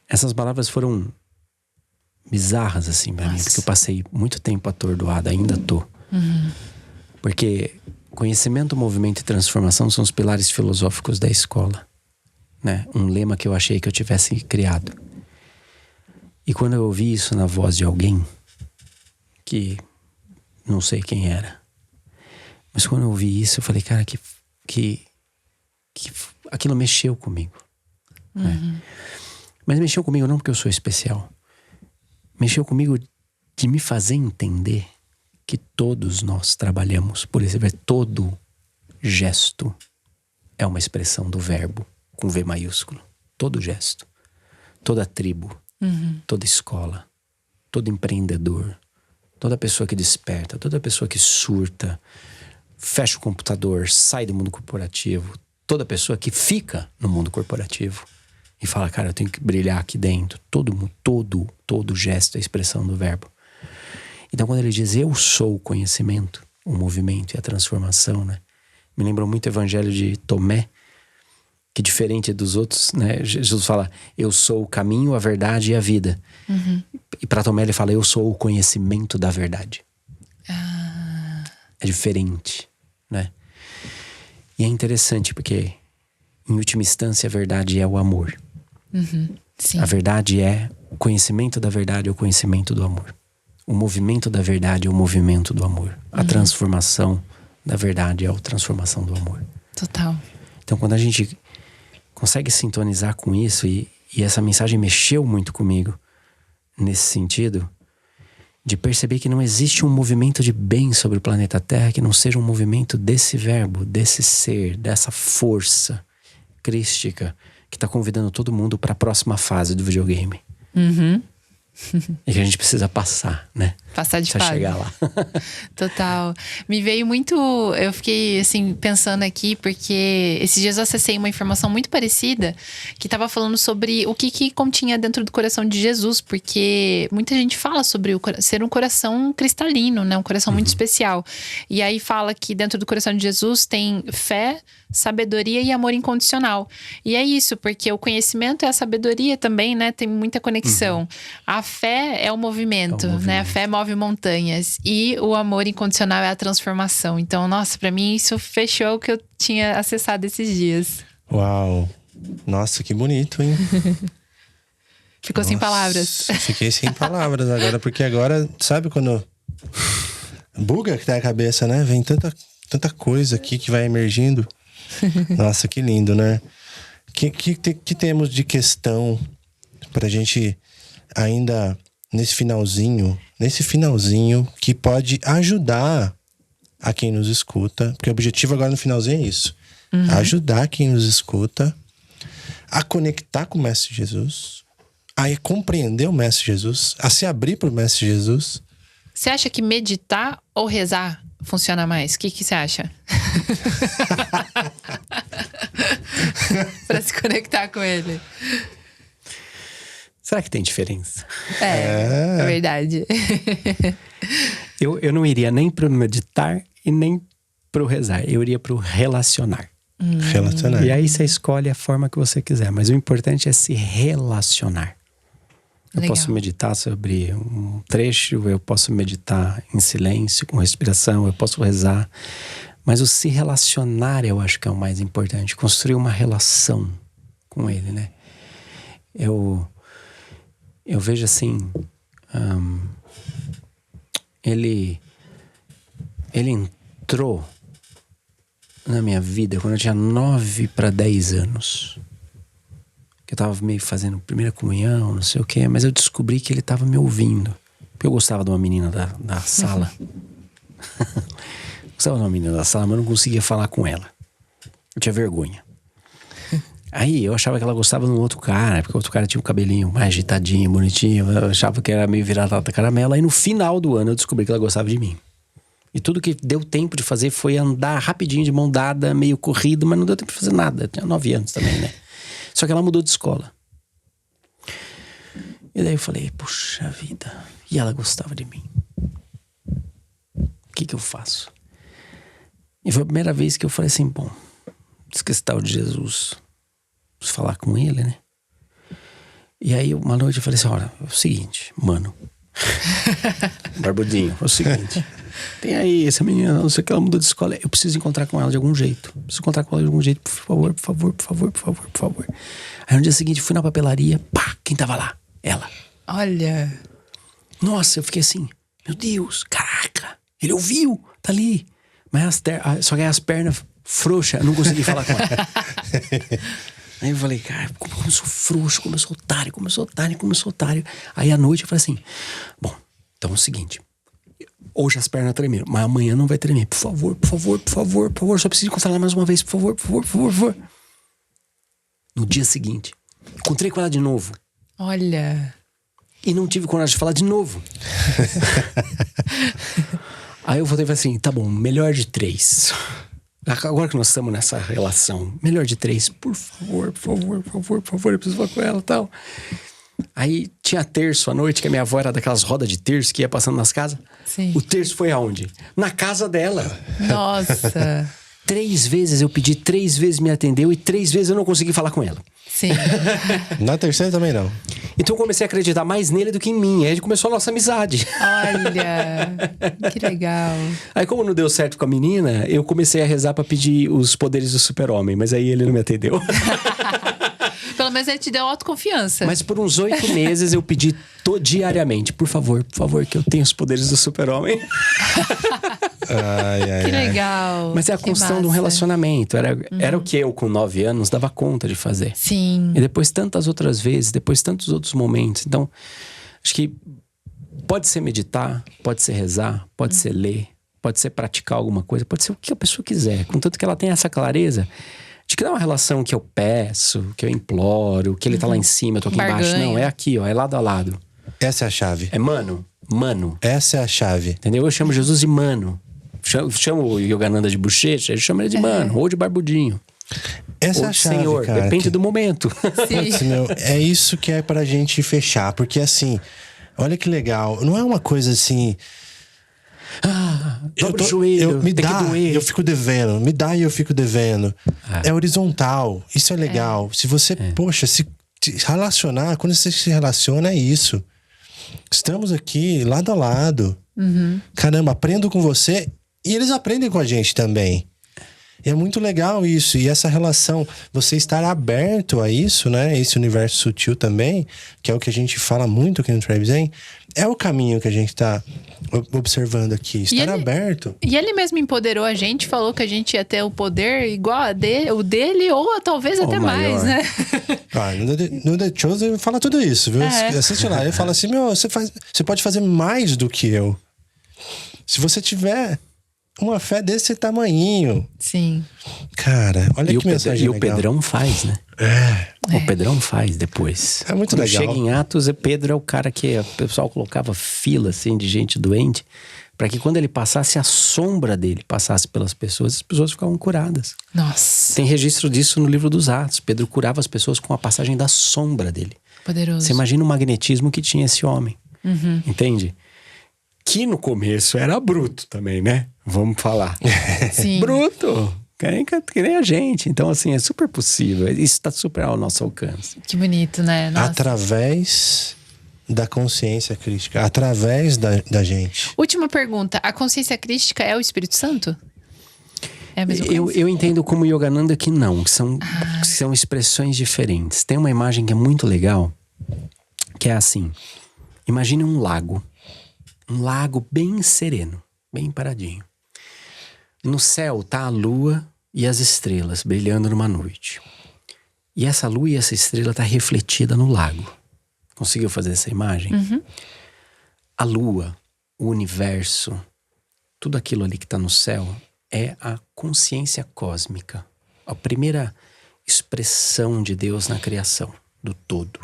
Essas palavras foram bizarras assim pra mim, porque eu passei muito tempo atordoado, ainda tô. Porque conhecimento, movimento e transformação são os pilares filosóficos da escola, né? Um lema que eu achei que eu tivesse criado. E quando eu ouvi isso na voz de alguém, que não sei quem era, mas quando eu ouvi isso, eu falei, cara, que aquilo mexeu comigo. Né? Mas mexeu comigo não porque eu sou especial. Mexeu comigo de me fazer entender que todos nós trabalhamos por esse verbo. Todo gesto é uma expressão do verbo com V maiúsculo. Todo gesto. Toda tribo. Toda escola, todo empreendedor, toda pessoa que desperta, toda pessoa que surta, fecha o computador, sai do mundo corporativo, toda pessoa que fica no mundo corporativo e fala, cara, eu tenho que brilhar aqui dentro. Todo gesto é a expressão do verbo. Então quando ele diz, eu sou o conhecimento, o movimento e a transformação, né? Me lembrou muito o evangelho de Tomé, que diferente dos outros, né? Jesus fala, eu sou o caminho, a verdade e a vida. E para Tomé ele fala, eu sou o conhecimento da verdade. É diferente, né? E é interessante porque, em última instância, a verdade é o amor. Sim. A verdade é o conhecimento da verdade, é o conhecimento do amor. O movimento da verdade é o movimento do amor. A transformação da verdade é a transformação do amor. Total. Então quando a gente consegue sintonizar com isso, e essa mensagem mexeu muito comigo nesse sentido, de perceber que não existe um movimento de bem sobre o planeta Terra que não seja um movimento desse verbo, desse ser, dessa força crística que está convidando todo mundo para a próxima fase do videogame. E que a gente precisa passar, né? Passar de Pra fase. chegar lá. Total. Me veio muito. Eu fiquei assim, pensando aqui, porque esses dias eu acessei uma informação muito parecida que estava falando sobre o que continha dentro do coração de Jesus, porque muita gente fala sobre ser um coração cristalino, né? Um coração muito especial. E aí fala que dentro do coração de Jesus tem fé, sabedoria e amor incondicional. E é isso, porque o conhecimento é a sabedoria também, né? Tem muita conexão. A fé é o movimento, né? A fé move montanhas. E o amor incondicional é a transformação. Então, nossa, pra mim isso fechou o que eu tinha acessado esses dias. Uau! Nossa, que bonito, hein? Ficou sem palavras. Fiquei sem palavras agora, porque agora, sabe quando buga que tá a cabeça, né? Vem tanta coisa aqui que vai emergindo. Nossa, que lindo, né? Que temos de questão pra gente ainda nesse finalzinho que pode ajudar a quem nos escuta, porque o objetivo agora no finalzinho é isso. Ajudar quem nos escuta a conectar com o Mestre Jesus, a compreender o Mestre Jesus, a se abrir pro Mestre Jesus. Você acha que meditar ou rezar funciona mais? O que você acha? Pra se conectar com ele. Será que tem diferença? É verdade. Eu não iria nem pro meditar e nem pro rezar. Eu iria pro relacionar. Relacionar. E aí você escolhe a forma que você quiser. Mas o importante é se relacionar. Eu Legal. posso meditar sobre um trecho, eu posso meditar em silêncio, com respiração, eu posso rezar. Mas o se relacionar eu acho que é o mais importante. Construir uma relação com ele, né? Eu vejo assim... Ele entrou na minha vida quando eu tinha 9 para 10 anos. Que eu tava meio fazendo primeira comunhão, não sei o quê. Mas eu descobri que ele tava me ouvindo. Porque eu gostava de uma menina da sala. Gostava de uma menina da sala, mas eu não conseguia falar com ela. Eu tinha vergonha. Aí eu achava que ela gostava de um outro cara, porque o outro cara tinha um cabelinho mais agitadinho, bonitinho. Eu achava que era meio virada caramelo. Aí no final do ano eu descobri que ela gostava de mim. E tudo que deu tempo de fazer foi andar rapidinho de mão dada, meio corrido, mas não deu tempo de fazer nada. Eu tinha 9 anos também, né? Só que ela mudou de escola. E daí eu falei, puxa vida. E ela gostava de mim. O que eu faço? E foi a primeira vez que eu falei assim, bom, esqueci tal de Jesus. Preciso falar com ele, né? E aí uma noite eu falei assim, olha, é o seguinte, mano. Barbudinho, é o seguinte. Tem aí essa menina, não sei o que, ela mudou de escola. Eu preciso encontrar com ela de algum jeito. Preciso encontrar com ela de algum jeito, por favor, por favor, por favor, por favor, por favor. Aí no dia seguinte fui na papelaria, pá, quem tava lá? Ela. Olha. Nossa, eu fiquei assim, meu Deus, caraca, ele ouviu, tá ali. Mas só que as pernas frouxas, eu não consegui falar com ela. Aí eu falei, cara, como eu sou frouxo, como eu sou otário, como eu sou otário, como eu sou otário. Aí à noite eu falei assim, bom, então é o seguinte, hoje as pernas tremeram, mas amanhã não vai tremer. Por favor, por favor, por favor, por favor, só preciso encontrar ela mais uma vez, por favor, por favor, por favor, por favor. No dia seguinte, encontrei com ela de novo. Olha. E não tive coragem de falar de novo. Aí eu voltei e falei assim, tá bom, melhor de 3. Agora que nós estamos nessa relação, melhor de 3, por favor, por favor, por favor, por favor, eu preciso falar com ela e tal. Aí tinha terço à noite, que a minha avó era daquelas rodas de terço que ia passando nas casas. Sim. O terço foi aonde? Na casa dela. Nossa. 3 vezes eu pedi, 3 vezes me atendeu e 3 vezes eu não consegui falar com ela. Sim. Na terceira também não. Então eu comecei a acreditar mais nele do que em mim. Aí começou a nossa amizade. Olha. Que legal. Aí como não deu certo com a menina, eu comecei a rezar pra pedir os poderes do super-homem. Mas aí ele não me atendeu. Pelo menos ele te deu autoconfiança. Mas por uns 8 meses eu pedi diariamente. Por favor, que eu tenha os poderes do super-homem. Que legal. Mas é a Que construção de um massa. relacionamento. Era o que eu, com 9 anos, dava conta de fazer. Sim. E depois tantas outras vezes, depois tantos outros momentos. Então, acho que pode ser meditar, pode ser rezar, pode ser ler, pode ser praticar alguma coisa, pode ser o que a pessoa quiser. Contanto que ela tenha essa clareza de que não é uma relação que eu peço, que eu imploro, que ele tá lá em cima, eu tô aqui embaixo. Barganha. Não, é aqui, ó, é lado a lado. Essa é a chave. É mano. Essa é a chave. Entendeu? Eu chamo Jesus de mano. Chamo o Yogananda de bochecha, ele chama ele de mano, ou de barbudinho. Essa ou é a de chave, senhor, cara, depende do momento. Putz, meu, é isso que é pra gente fechar. Porque assim, olha que legal. Não é uma coisa assim... Dobra o joelho, me tem dá, que doer. eu fico devendo. Me dá e eu fico devendo. É horizontal. Isso é legal. Se você, poxa, se relacionar, quando você se relaciona, é isso. Estamos aqui lado a lado. Caramba, aprendo com você e eles aprendem com a gente também. E é muito legal isso. E essa relação, você estar aberto a isso, né? Esse universo sutil também, que é o que a gente fala muito aqui no Tribe Zen, é o caminho que a gente tá observando aqui. Estar aberto. E ele mesmo empoderou a gente, falou que a gente ia ter o poder igual o dele, ou talvez até maior. mais, né? No The Chosen ele fala tudo isso, viu? Assiste lá. Ele fala assim, você pode fazer mais do que eu. Se você tiver uma fé desse tamanhinho. Sim. Cara, olha que mensagem legal. E o Pedrão faz, né? O Pedrão faz depois. É muito Quando legal. chega em Atos, Pedro é o cara que o pessoal colocava fila, assim, de gente doente, para que quando ele passasse, a sombra dele passasse pelas pessoas, as pessoas ficavam curadas. Nossa. Tem registro disso no livro dos Atos. Pedro curava as pessoas com a passagem da sombra dele. Poderoso. Você imagina o magnetismo que tinha esse homem. Entende? Que no começo era bruto também, né? Vamos falar. Sim. Bruto! Que nem a gente. Então, assim, é super possível. Isso está super ao nosso alcance. Que bonito, né? Nossa. Através da consciência crítica. Através da gente. Última pergunta. A consciência crística é o Espírito Santo? É a mesma coisa? Eu entendo como Yogananda que não. Que são expressões diferentes. Tem uma imagem que é muito legal. Que é assim. Imagine um lago. Um lago bem sereno. Bem paradinho. No céu tá a lua e as estrelas brilhando numa noite. E essa lua e essa estrela tá refletida no lago. Conseguiu fazer essa imagem? A lua, o universo, tudo aquilo ali que tá no céu é a consciência cósmica. A primeira expressão de Deus na criação, do todo.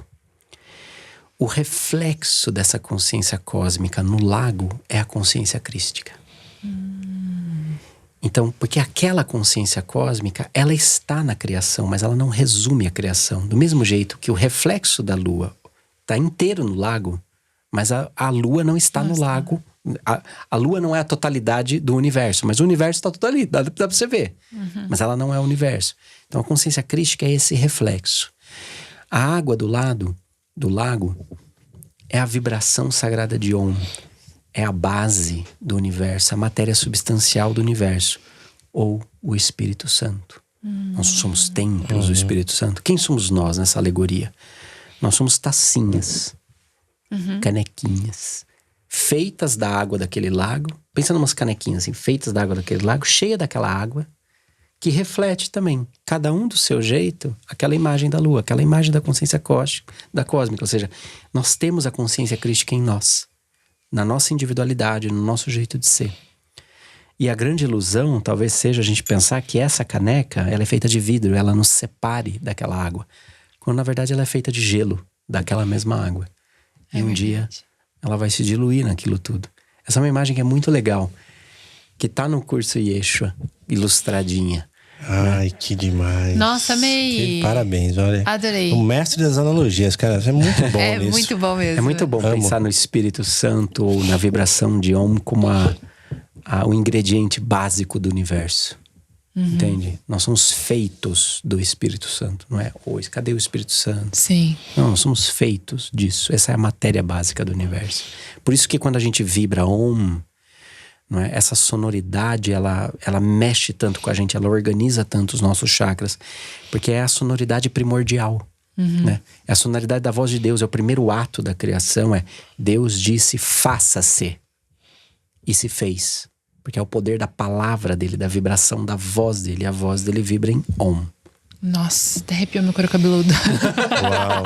O reflexo dessa consciência cósmica no lago é a consciência crística. Então, porque aquela consciência cósmica, ela está na criação, mas ela não resume a criação. Do mesmo jeito que o reflexo da lua está inteiro no lago, mas a lua não está no lago. A lua não é a totalidade do universo, mas o universo está total ali, dá para você ver. Mas ela não é o universo. Então, a consciência crística é esse reflexo. A água do lago é a vibração sagrada de Om. É a base do universo, a matéria substancial do universo. Ou o Espírito Santo. Nós somos templos do Espírito Santo. Quem somos nós nessa alegoria? Nós somos tacinhas, canequinhas, feitas da água daquele lago. Pensa numas canequinhas assim, feitas da água daquele lago, cheia daquela água, que reflete também, cada um do seu jeito, aquela imagem da lua, aquela imagem da consciência cósmica. Ou seja, nós temos a consciência crística em nós. Na nossa individualidade, no nosso jeito de ser. E a grande ilusão talvez seja a gente pensar que essa caneca, ela é feita de vidro, ela nos separe daquela água. Quando na verdade ela é feita de gelo, daquela mesma água. E um dia ela vai se diluir naquilo tudo. Essa é uma imagem que é muito legal, que tá no curso Yeshua, ilustradinha. Ai, que demais. Nossa, amei. Parabéns, olha. Adorei. O mestre das analogias, cara. Você é muito bom É nisso. muito bom mesmo. É muito bom pensar no Espírito Santo ou na vibração de Om como o ingrediente básico do universo. Entende? Nós somos feitos do Espírito Santo, não é? Hoje, cadê o Espírito Santo? Sim. Não, nós somos feitos disso. Essa é a matéria básica do universo. Por isso que quando a gente vibra Om, não é? Essa sonoridade, ela mexe tanto com a gente, ela organiza tanto os nossos chakras, porque é a sonoridade primordial. Né? É a sonoridade da voz de Deus, é o primeiro ato da criação, Deus disse, faça-se. E se fez. Porque é o poder da palavra dele, da vibração da voz dele. E a voz dele vibra em Om. Nossa, até arrepiou meu couro cabeludo. Uau.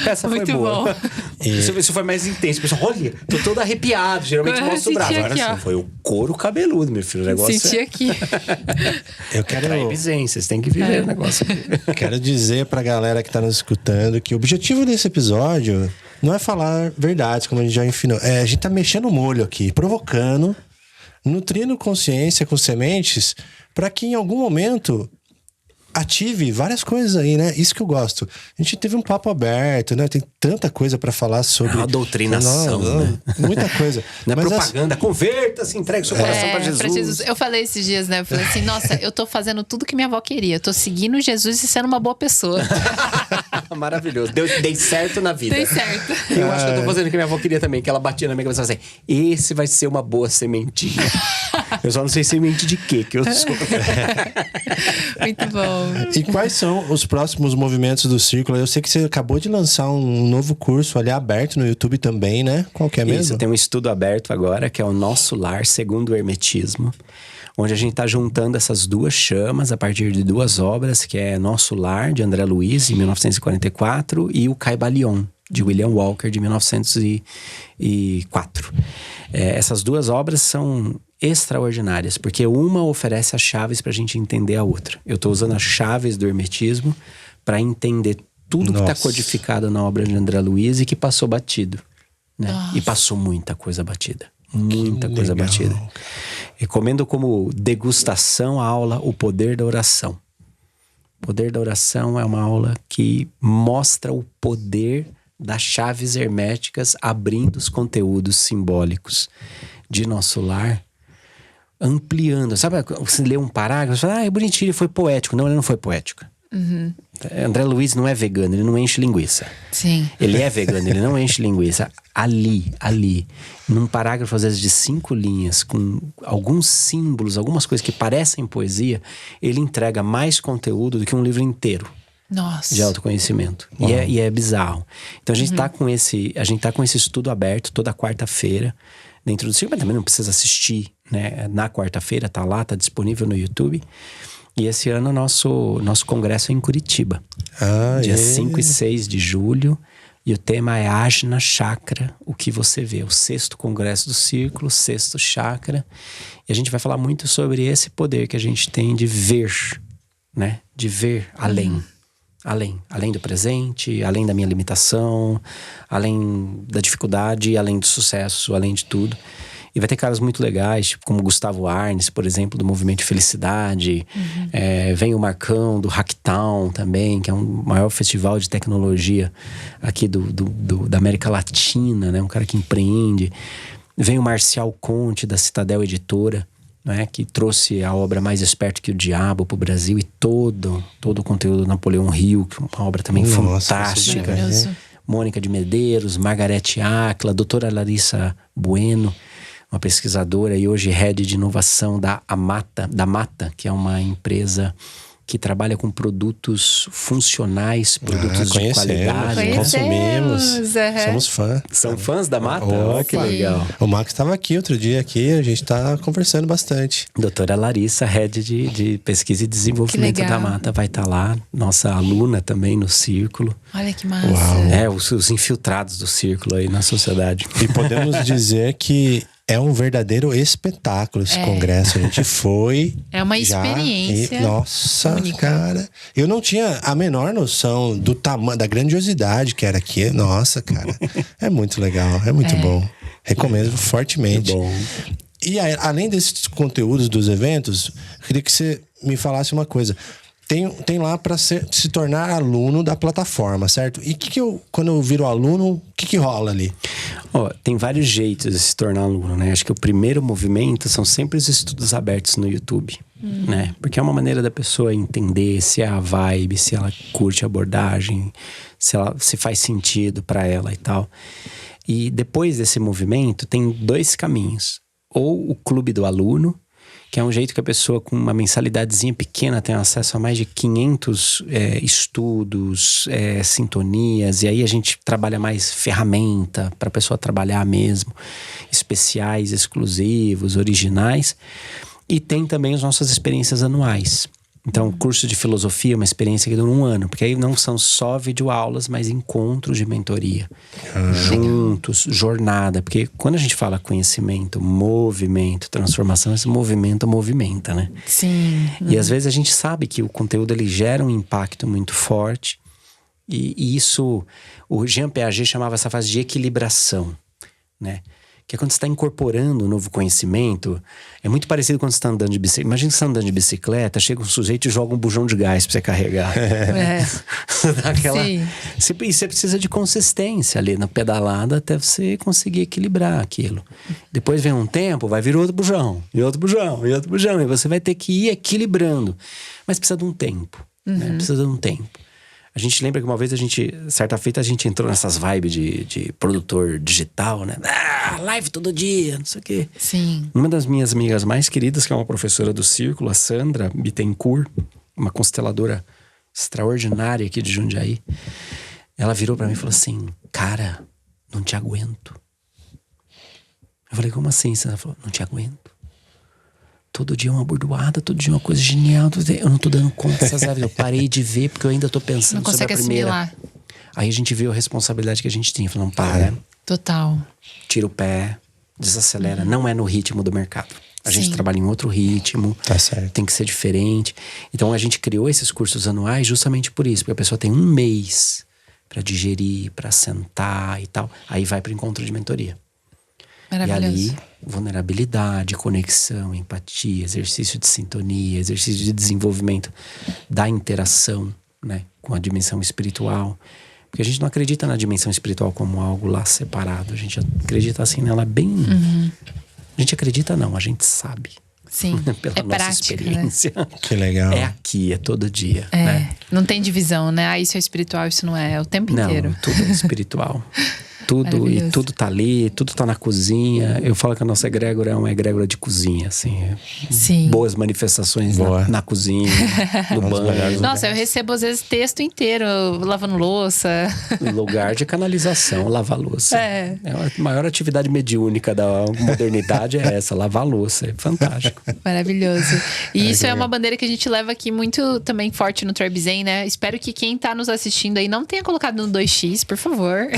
Essa foi Muito boa. bom. Isso foi mais intenso. Pessoal, olha, tô todo arrepiado. Geralmente Eu mostra o braço. senti Agora aqui, ó. sim, foi o couro cabeludo, meu filho. O negócio Senti aqui. Eu quero, vocês têm que viver o negócio aqui. quero dizer pra galera que tá nos escutando que o objetivo desse episódio não é falar verdades, como a gente já ensinou. A gente tá mexendo o molho aqui, provocando, nutrindo consciência com sementes, para que em algum momento ative várias coisas aí, né? Isso que eu gosto. A gente teve um papo aberto, né? Tem tanta coisa pra falar sobre... É uma doutrinação, né? Muita coisa. Não é Mas propaganda, converta-se, entregue seu coração pra Jesus. Eu falei esses dias, né? Eu falei assim, nossa, eu tô fazendo tudo que minha avó queria. Eu tô seguindo Jesus e sendo uma boa pessoa. Maravilhoso. Dei certo na vida. Dei certo. Eu acho que eu tô fazendo o que minha avó queria também, que ela batia na minha cabeça e falava assim, esse vai ser uma boa sementinha. Eu só não sei semente de quê, que eu sou. Muito bom. E quais são os próximos movimentos do Círculo? Eu sei que você acabou de lançar um novo curso ali aberto no YouTube também, né? Qual que é mesmo? Isso, tem um estudo aberto agora, que é o Nosso Lar Segundo o Hermetismo, onde a gente está juntando essas duas chamas a partir de duas obras, que é Nosso Lar, de André Luiz, em 1944, e o Caibalion, de William Walker, de 1904. Essas duas obras são extraordinárias, porque uma oferece as chaves para a gente entender a outra. Eu estou usando as chaves do hermetismo para entender tudo que está codificado na obra de André Luiz e que passou batido, né? E passou muita coisa batida. Muita coisa batida. Recomendo como degustação a aula O Poder da Oração. O Poder da Oração é uma aula que mostra o poder das chaves herméticas abrindo os conteúdos simbólicos de nosso lar, ampliando. Sabe, você lê um parágrafo e fala, é bonitinho, ele foi poético. Não, ele não foi poético. André Luiz não é vegano, ele não enche linguiça. Sim. Ele é vegano, ele não enche linguiça. Ali, num parágrafo às vezes de 5 linhas, com alguns símbolos, algumas coisas que parecem poesia, ele entrega mais conteúdo do que um livro inteiro. Nossa. De autoconhecimento. E é bizarro. Então a gente tá com esse estudo aberto toda quarta-feira dentro do Círculo, mas também não precisa assistir, né? Na quarta-feira tá lá, tá disponível no YouTube. E esse ano nosso congresso é em Curitiba. Dia 5 e 6 de julho. E o tema é Ajna Chakra, o que você vê. O 6º congresso do Círculo, 6º chakra. E a gente vai falar muito sobre esse poder que a gente tem de ver, né? De ver além. Além do presente, além da minha limitação, além da dificuldade, além do sucesso, além de tudo. E vai ter caras muito legais, tipo como Gustavo Arnes, por exemplo, do Movimento Felicidade. Vem o Marcão, do Hacktown também, que é um maior festival de tecnologia aqui da América Latina, né? Um cara que empreende. Vem o Marcial Conte, da Citadel Editora, né? Que trouxe a obra Mais Esperto que o Diabo para o Brasil, e todo o conteúdo do Napoleão Hill, que é uma obra também fantástica. Mônica de Medeiros, Margarete Áquila, doutora Larissa Bueno, uma pesquisadora e hoje head de inovação da Mata, que é uma empresa que trabalha com produtos funcionais, produtos de qualidade. Consumimos. Somos fãs. São fãs da Mata? Que legal. O Max estava aqui outro dia, a gente tá conversando bastante. Doutora Larissa, head de pesquisa e desenvolvimento da Mata, vai estar lá. Nossa aluna também no Círculo. Olha que massa. Os infiltrados do Círculo aí na sociedade. E podemos dizer que é um verdadeiro espetáculo esse congresso. A gente foi. É uma experiência. Nossa, única. Cara. Eu não tinha a menor noção do tamanho, da grandiosidade que era aqui. Nossa, cara. É muito legal, é muito bom. Recomendo fortemente. Bom. E além desses conteúdos dos eventos, eu queria que você me falasse uma coisa. Tem lá para se tornar aluno da plataforma, certo? E quando eu viro aluno, o que rola ali? Tem vários jeitos de se tornar aluno, né? Acho que o primeiro movimento são sempre os estudos abertos no YouTube, né? Porque é uma maneira da pessoa entender se é a vibe, se ela curte a abordagem, se faz sentido para ela e tal. E depois desse movimento, tem 2 caminhos. Ou o clube do aluno, que é um jeito que a pessoa com uma mensalidadezinha pequena tem acesso a mais de 500 estudos, sintonias, e aí a gente trabalha mais ferramenta para a pessoa trabalhar mesmo, especiais, exclusivos, originais. E tem também as nossas experiências anuais. Então, o curso de filosofia é uma experiência que dura 1 ano, porque aí não são só videoaulas, mas encontros de mentoria. Juntos, jornada. Porque quando a gente fala conhecimento, movimento, transformação, esse movimento movimenta, né? Sim. E às vezes a gente sabe que o conteúdo ele gera um impacto muito forte, E isso, o Jean Piaget chamava essa fase de equilibração, né? Que é quando você está incorporando um novo conhecimento. É muito parecido quando você está andando de bicicleta. Imagina que você está andando de bicicleta, chega um sujeito e joga um bujão de gás pra você carregar. Dá aquela... Sim. E você precisa de consistência ali na pedalada até você conseguir equilibrar aquilo. Depois vem um tempo, vai vir outro bujão, e outro bujão, e outro bujão. E você vai ter que ir equilibrando. Mas precisa de um tempo, né? Precisa de um tempo. A gente lembra que uma vez certa feita, a gente entrou nessas vibes de produtor digital, né? Live todo dia, não sei o quê. Sim. Uma das minhas amigas mais queridas, que é uma professora do Círculo, a Sandra Bittencourt, uma consteladora extraordinária aqui de Jundiaí, ela virou pra mim e falou assim: cara, não te aguento. Eu falei: como assim? Ela falou: não te aguento. Todo dia uma bordoada, todo dia uma coisa genial. Eu não tô dando conta dessas lives. Eu parei de ver porque eu ainda tô pensando Não sobre a consegue primeira. assimilar. Aí a gente viu a responsabilidade que a gente tinha. Falando: para, Total. tira o pé, desacelera. Não é no ritmo do mercado. A gente Sim. trabalha em outro ritmo. Tá certo. Tem que ser diferente. Então a gente criou esses cursos anuais justamente por isso. Porque a pessoa tem um mês pra digerir, pra sentar e tal. Aí vai pro encontro de mentoria. E Maravilhoso. ali, vulnerabilidade, conexão, empatia, exercício de sintonia, exercício de desenvolvimento da interação, né, com a dimensão espiritual. Porque a gente não acredita na dimensão espiritual como algo lá separado. A gente acredita assim nela bem... A gente acredita não, a gente sabe. Sim. Pela É nossa prática, experiência. né? Que legal. É aqui, é todo dia. É. Né? Não tem divisão, né? Ah, isso é espiritual, isso não é. É o tempo Não, inteiro. tudo é espiritual. Tudo, e Maravilhoso. tudo tá ali, tudo tá na cozinha. Eu falo que a nossa egrégora é uma egrégora de cozinha, assim. Sim. Boas manifestações na cozinha, no banho. Nossa, eu recebo às vezes texto inteiro, lavando louça. Lugar de canalização, lavar louça. É. A maior atividade mediúnica da modernidade é essa, lavar louça. É fantástico. Maravilhoso. E isso que é uma legal. bandeira que a gente leva aqui muito também forte no Tribe Zen, né? Espero que quem tá nos assistindo aí não tenha colocado no 2x, por favor.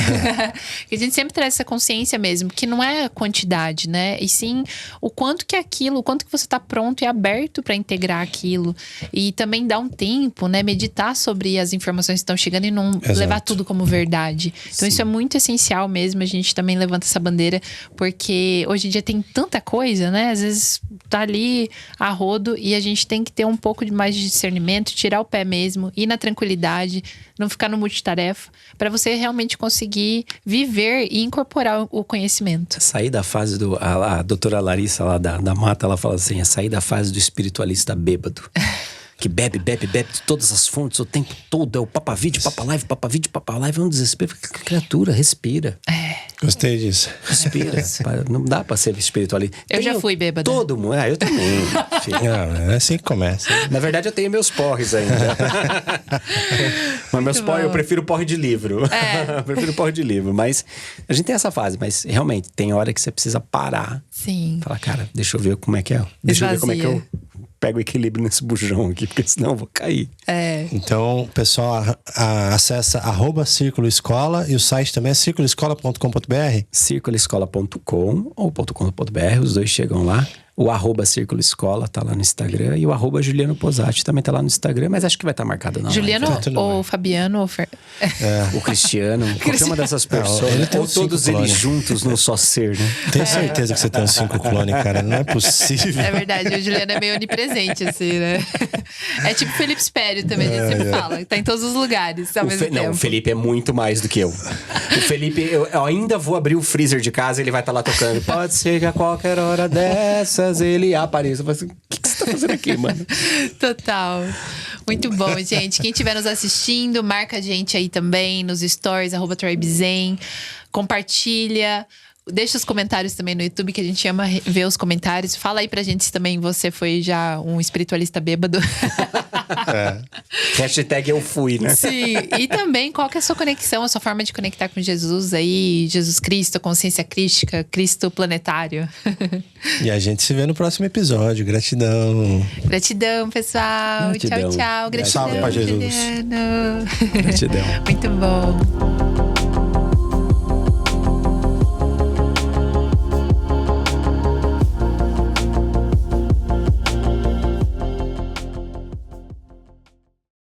Que a gente sempre traz essa consciência mesmo, que não é a quantidade, né? E sim o quanto que aquilo, o quanto que você tá pronto e aberto para integrar aquilo. E também dar um tempo, né? Meditar sobre as informações que estão chegando e não Exato. levar tudo como verdade. Então isso é muito essencial mesmo. A gente também levanta essa bandeira, porque hoje em dia tem tanta coisa, né? Às vezes tá ali a rodo e a gente tem que ter um pouco de mais de discernimento, tirar o pé mesmo, ir na tranquilidade, não ficar no multitarefa, para você realmente conseguir viver e incorporar o conhecimento. Sair da fase do... A doutora Larissa lá da Mata, ela fala assim, é sair da fase do espiritualista bêbado. Que bebe de todas as fontes o tempo todo. É o papa vídeo, papa live, é um desespero. Criatura, respira. Gostei disso. Respira. Não dá pra ser espiritualista. Eu já fui bêbada. Todo mundo. Eu também. Filho. Não, é assim que começa. Na verdade, eu tenho meus porres ainda. Mas meus porres, eu prefiro porre de livro. Eu prefiro porre de livro. Mas a gente tem essa fase. Mas realmente, tem hora que você precisa parar. Sim. Falar, cara, deixa eu ver como é que é. Deixa eu ver como é que eu pego o equilíbrio nesse bujão aqui. Porque senão eu vou cair. Então, pessoal, acessa @Círculo Escola e o site também é circuloescola.com.br. circuloescola.com ou .com.br, os dois chegam lá. O @Círculo Escola tá lá no Instagram e o @Juliano Posati também tá lá no Instagram, mas acho que vai estar marcado na Juliano live. ou Fabiano ou O Cristiano, qualquer uma dessas pessoas. ele tem Ou uns todos 5 eles clones. juntos num só ser, né? Tenho certeza que você tem uns 5 clones, cara. Não é possível. É verdade, o Juliano é meio onipresente, assim, né? É tipo Felipe Espério também, a gente sempre fala. Tá em todos os lugares ao mesmo tempo. Não, o Felipe é muito mais do que eu. O Felipe, eu ainda vou abrir o freezer de casa e ele vai estar lá tocando. Pode ser que a qualquer hora dessas ele apareça. Eu falo assim, o que você tá fazendo aqui, mano? Total. Muito bom, gente. Quem estiver nos assistindo, marca a gente aí também nos stories, @TribeZen. Compartilha. Deixa os comentários também no YouTube, que a gente ama ver os comentários. Fala aí pra gente se também você foi já um espiritualista bêbado. Hashtag eu fui, né? Sim, e também qual que é a sua conexão, a sua forma de conectar com Jesus aí, Jesus Cristo, a consciência crística, Cristo planetário. E a gente se vê no próximo episódio. Gratidão. Gratidão, pessoal. Gratidão. Tchau, tchau. Gratidão, Salve pra Jesus. Juliano. Gratidão. Muito bom.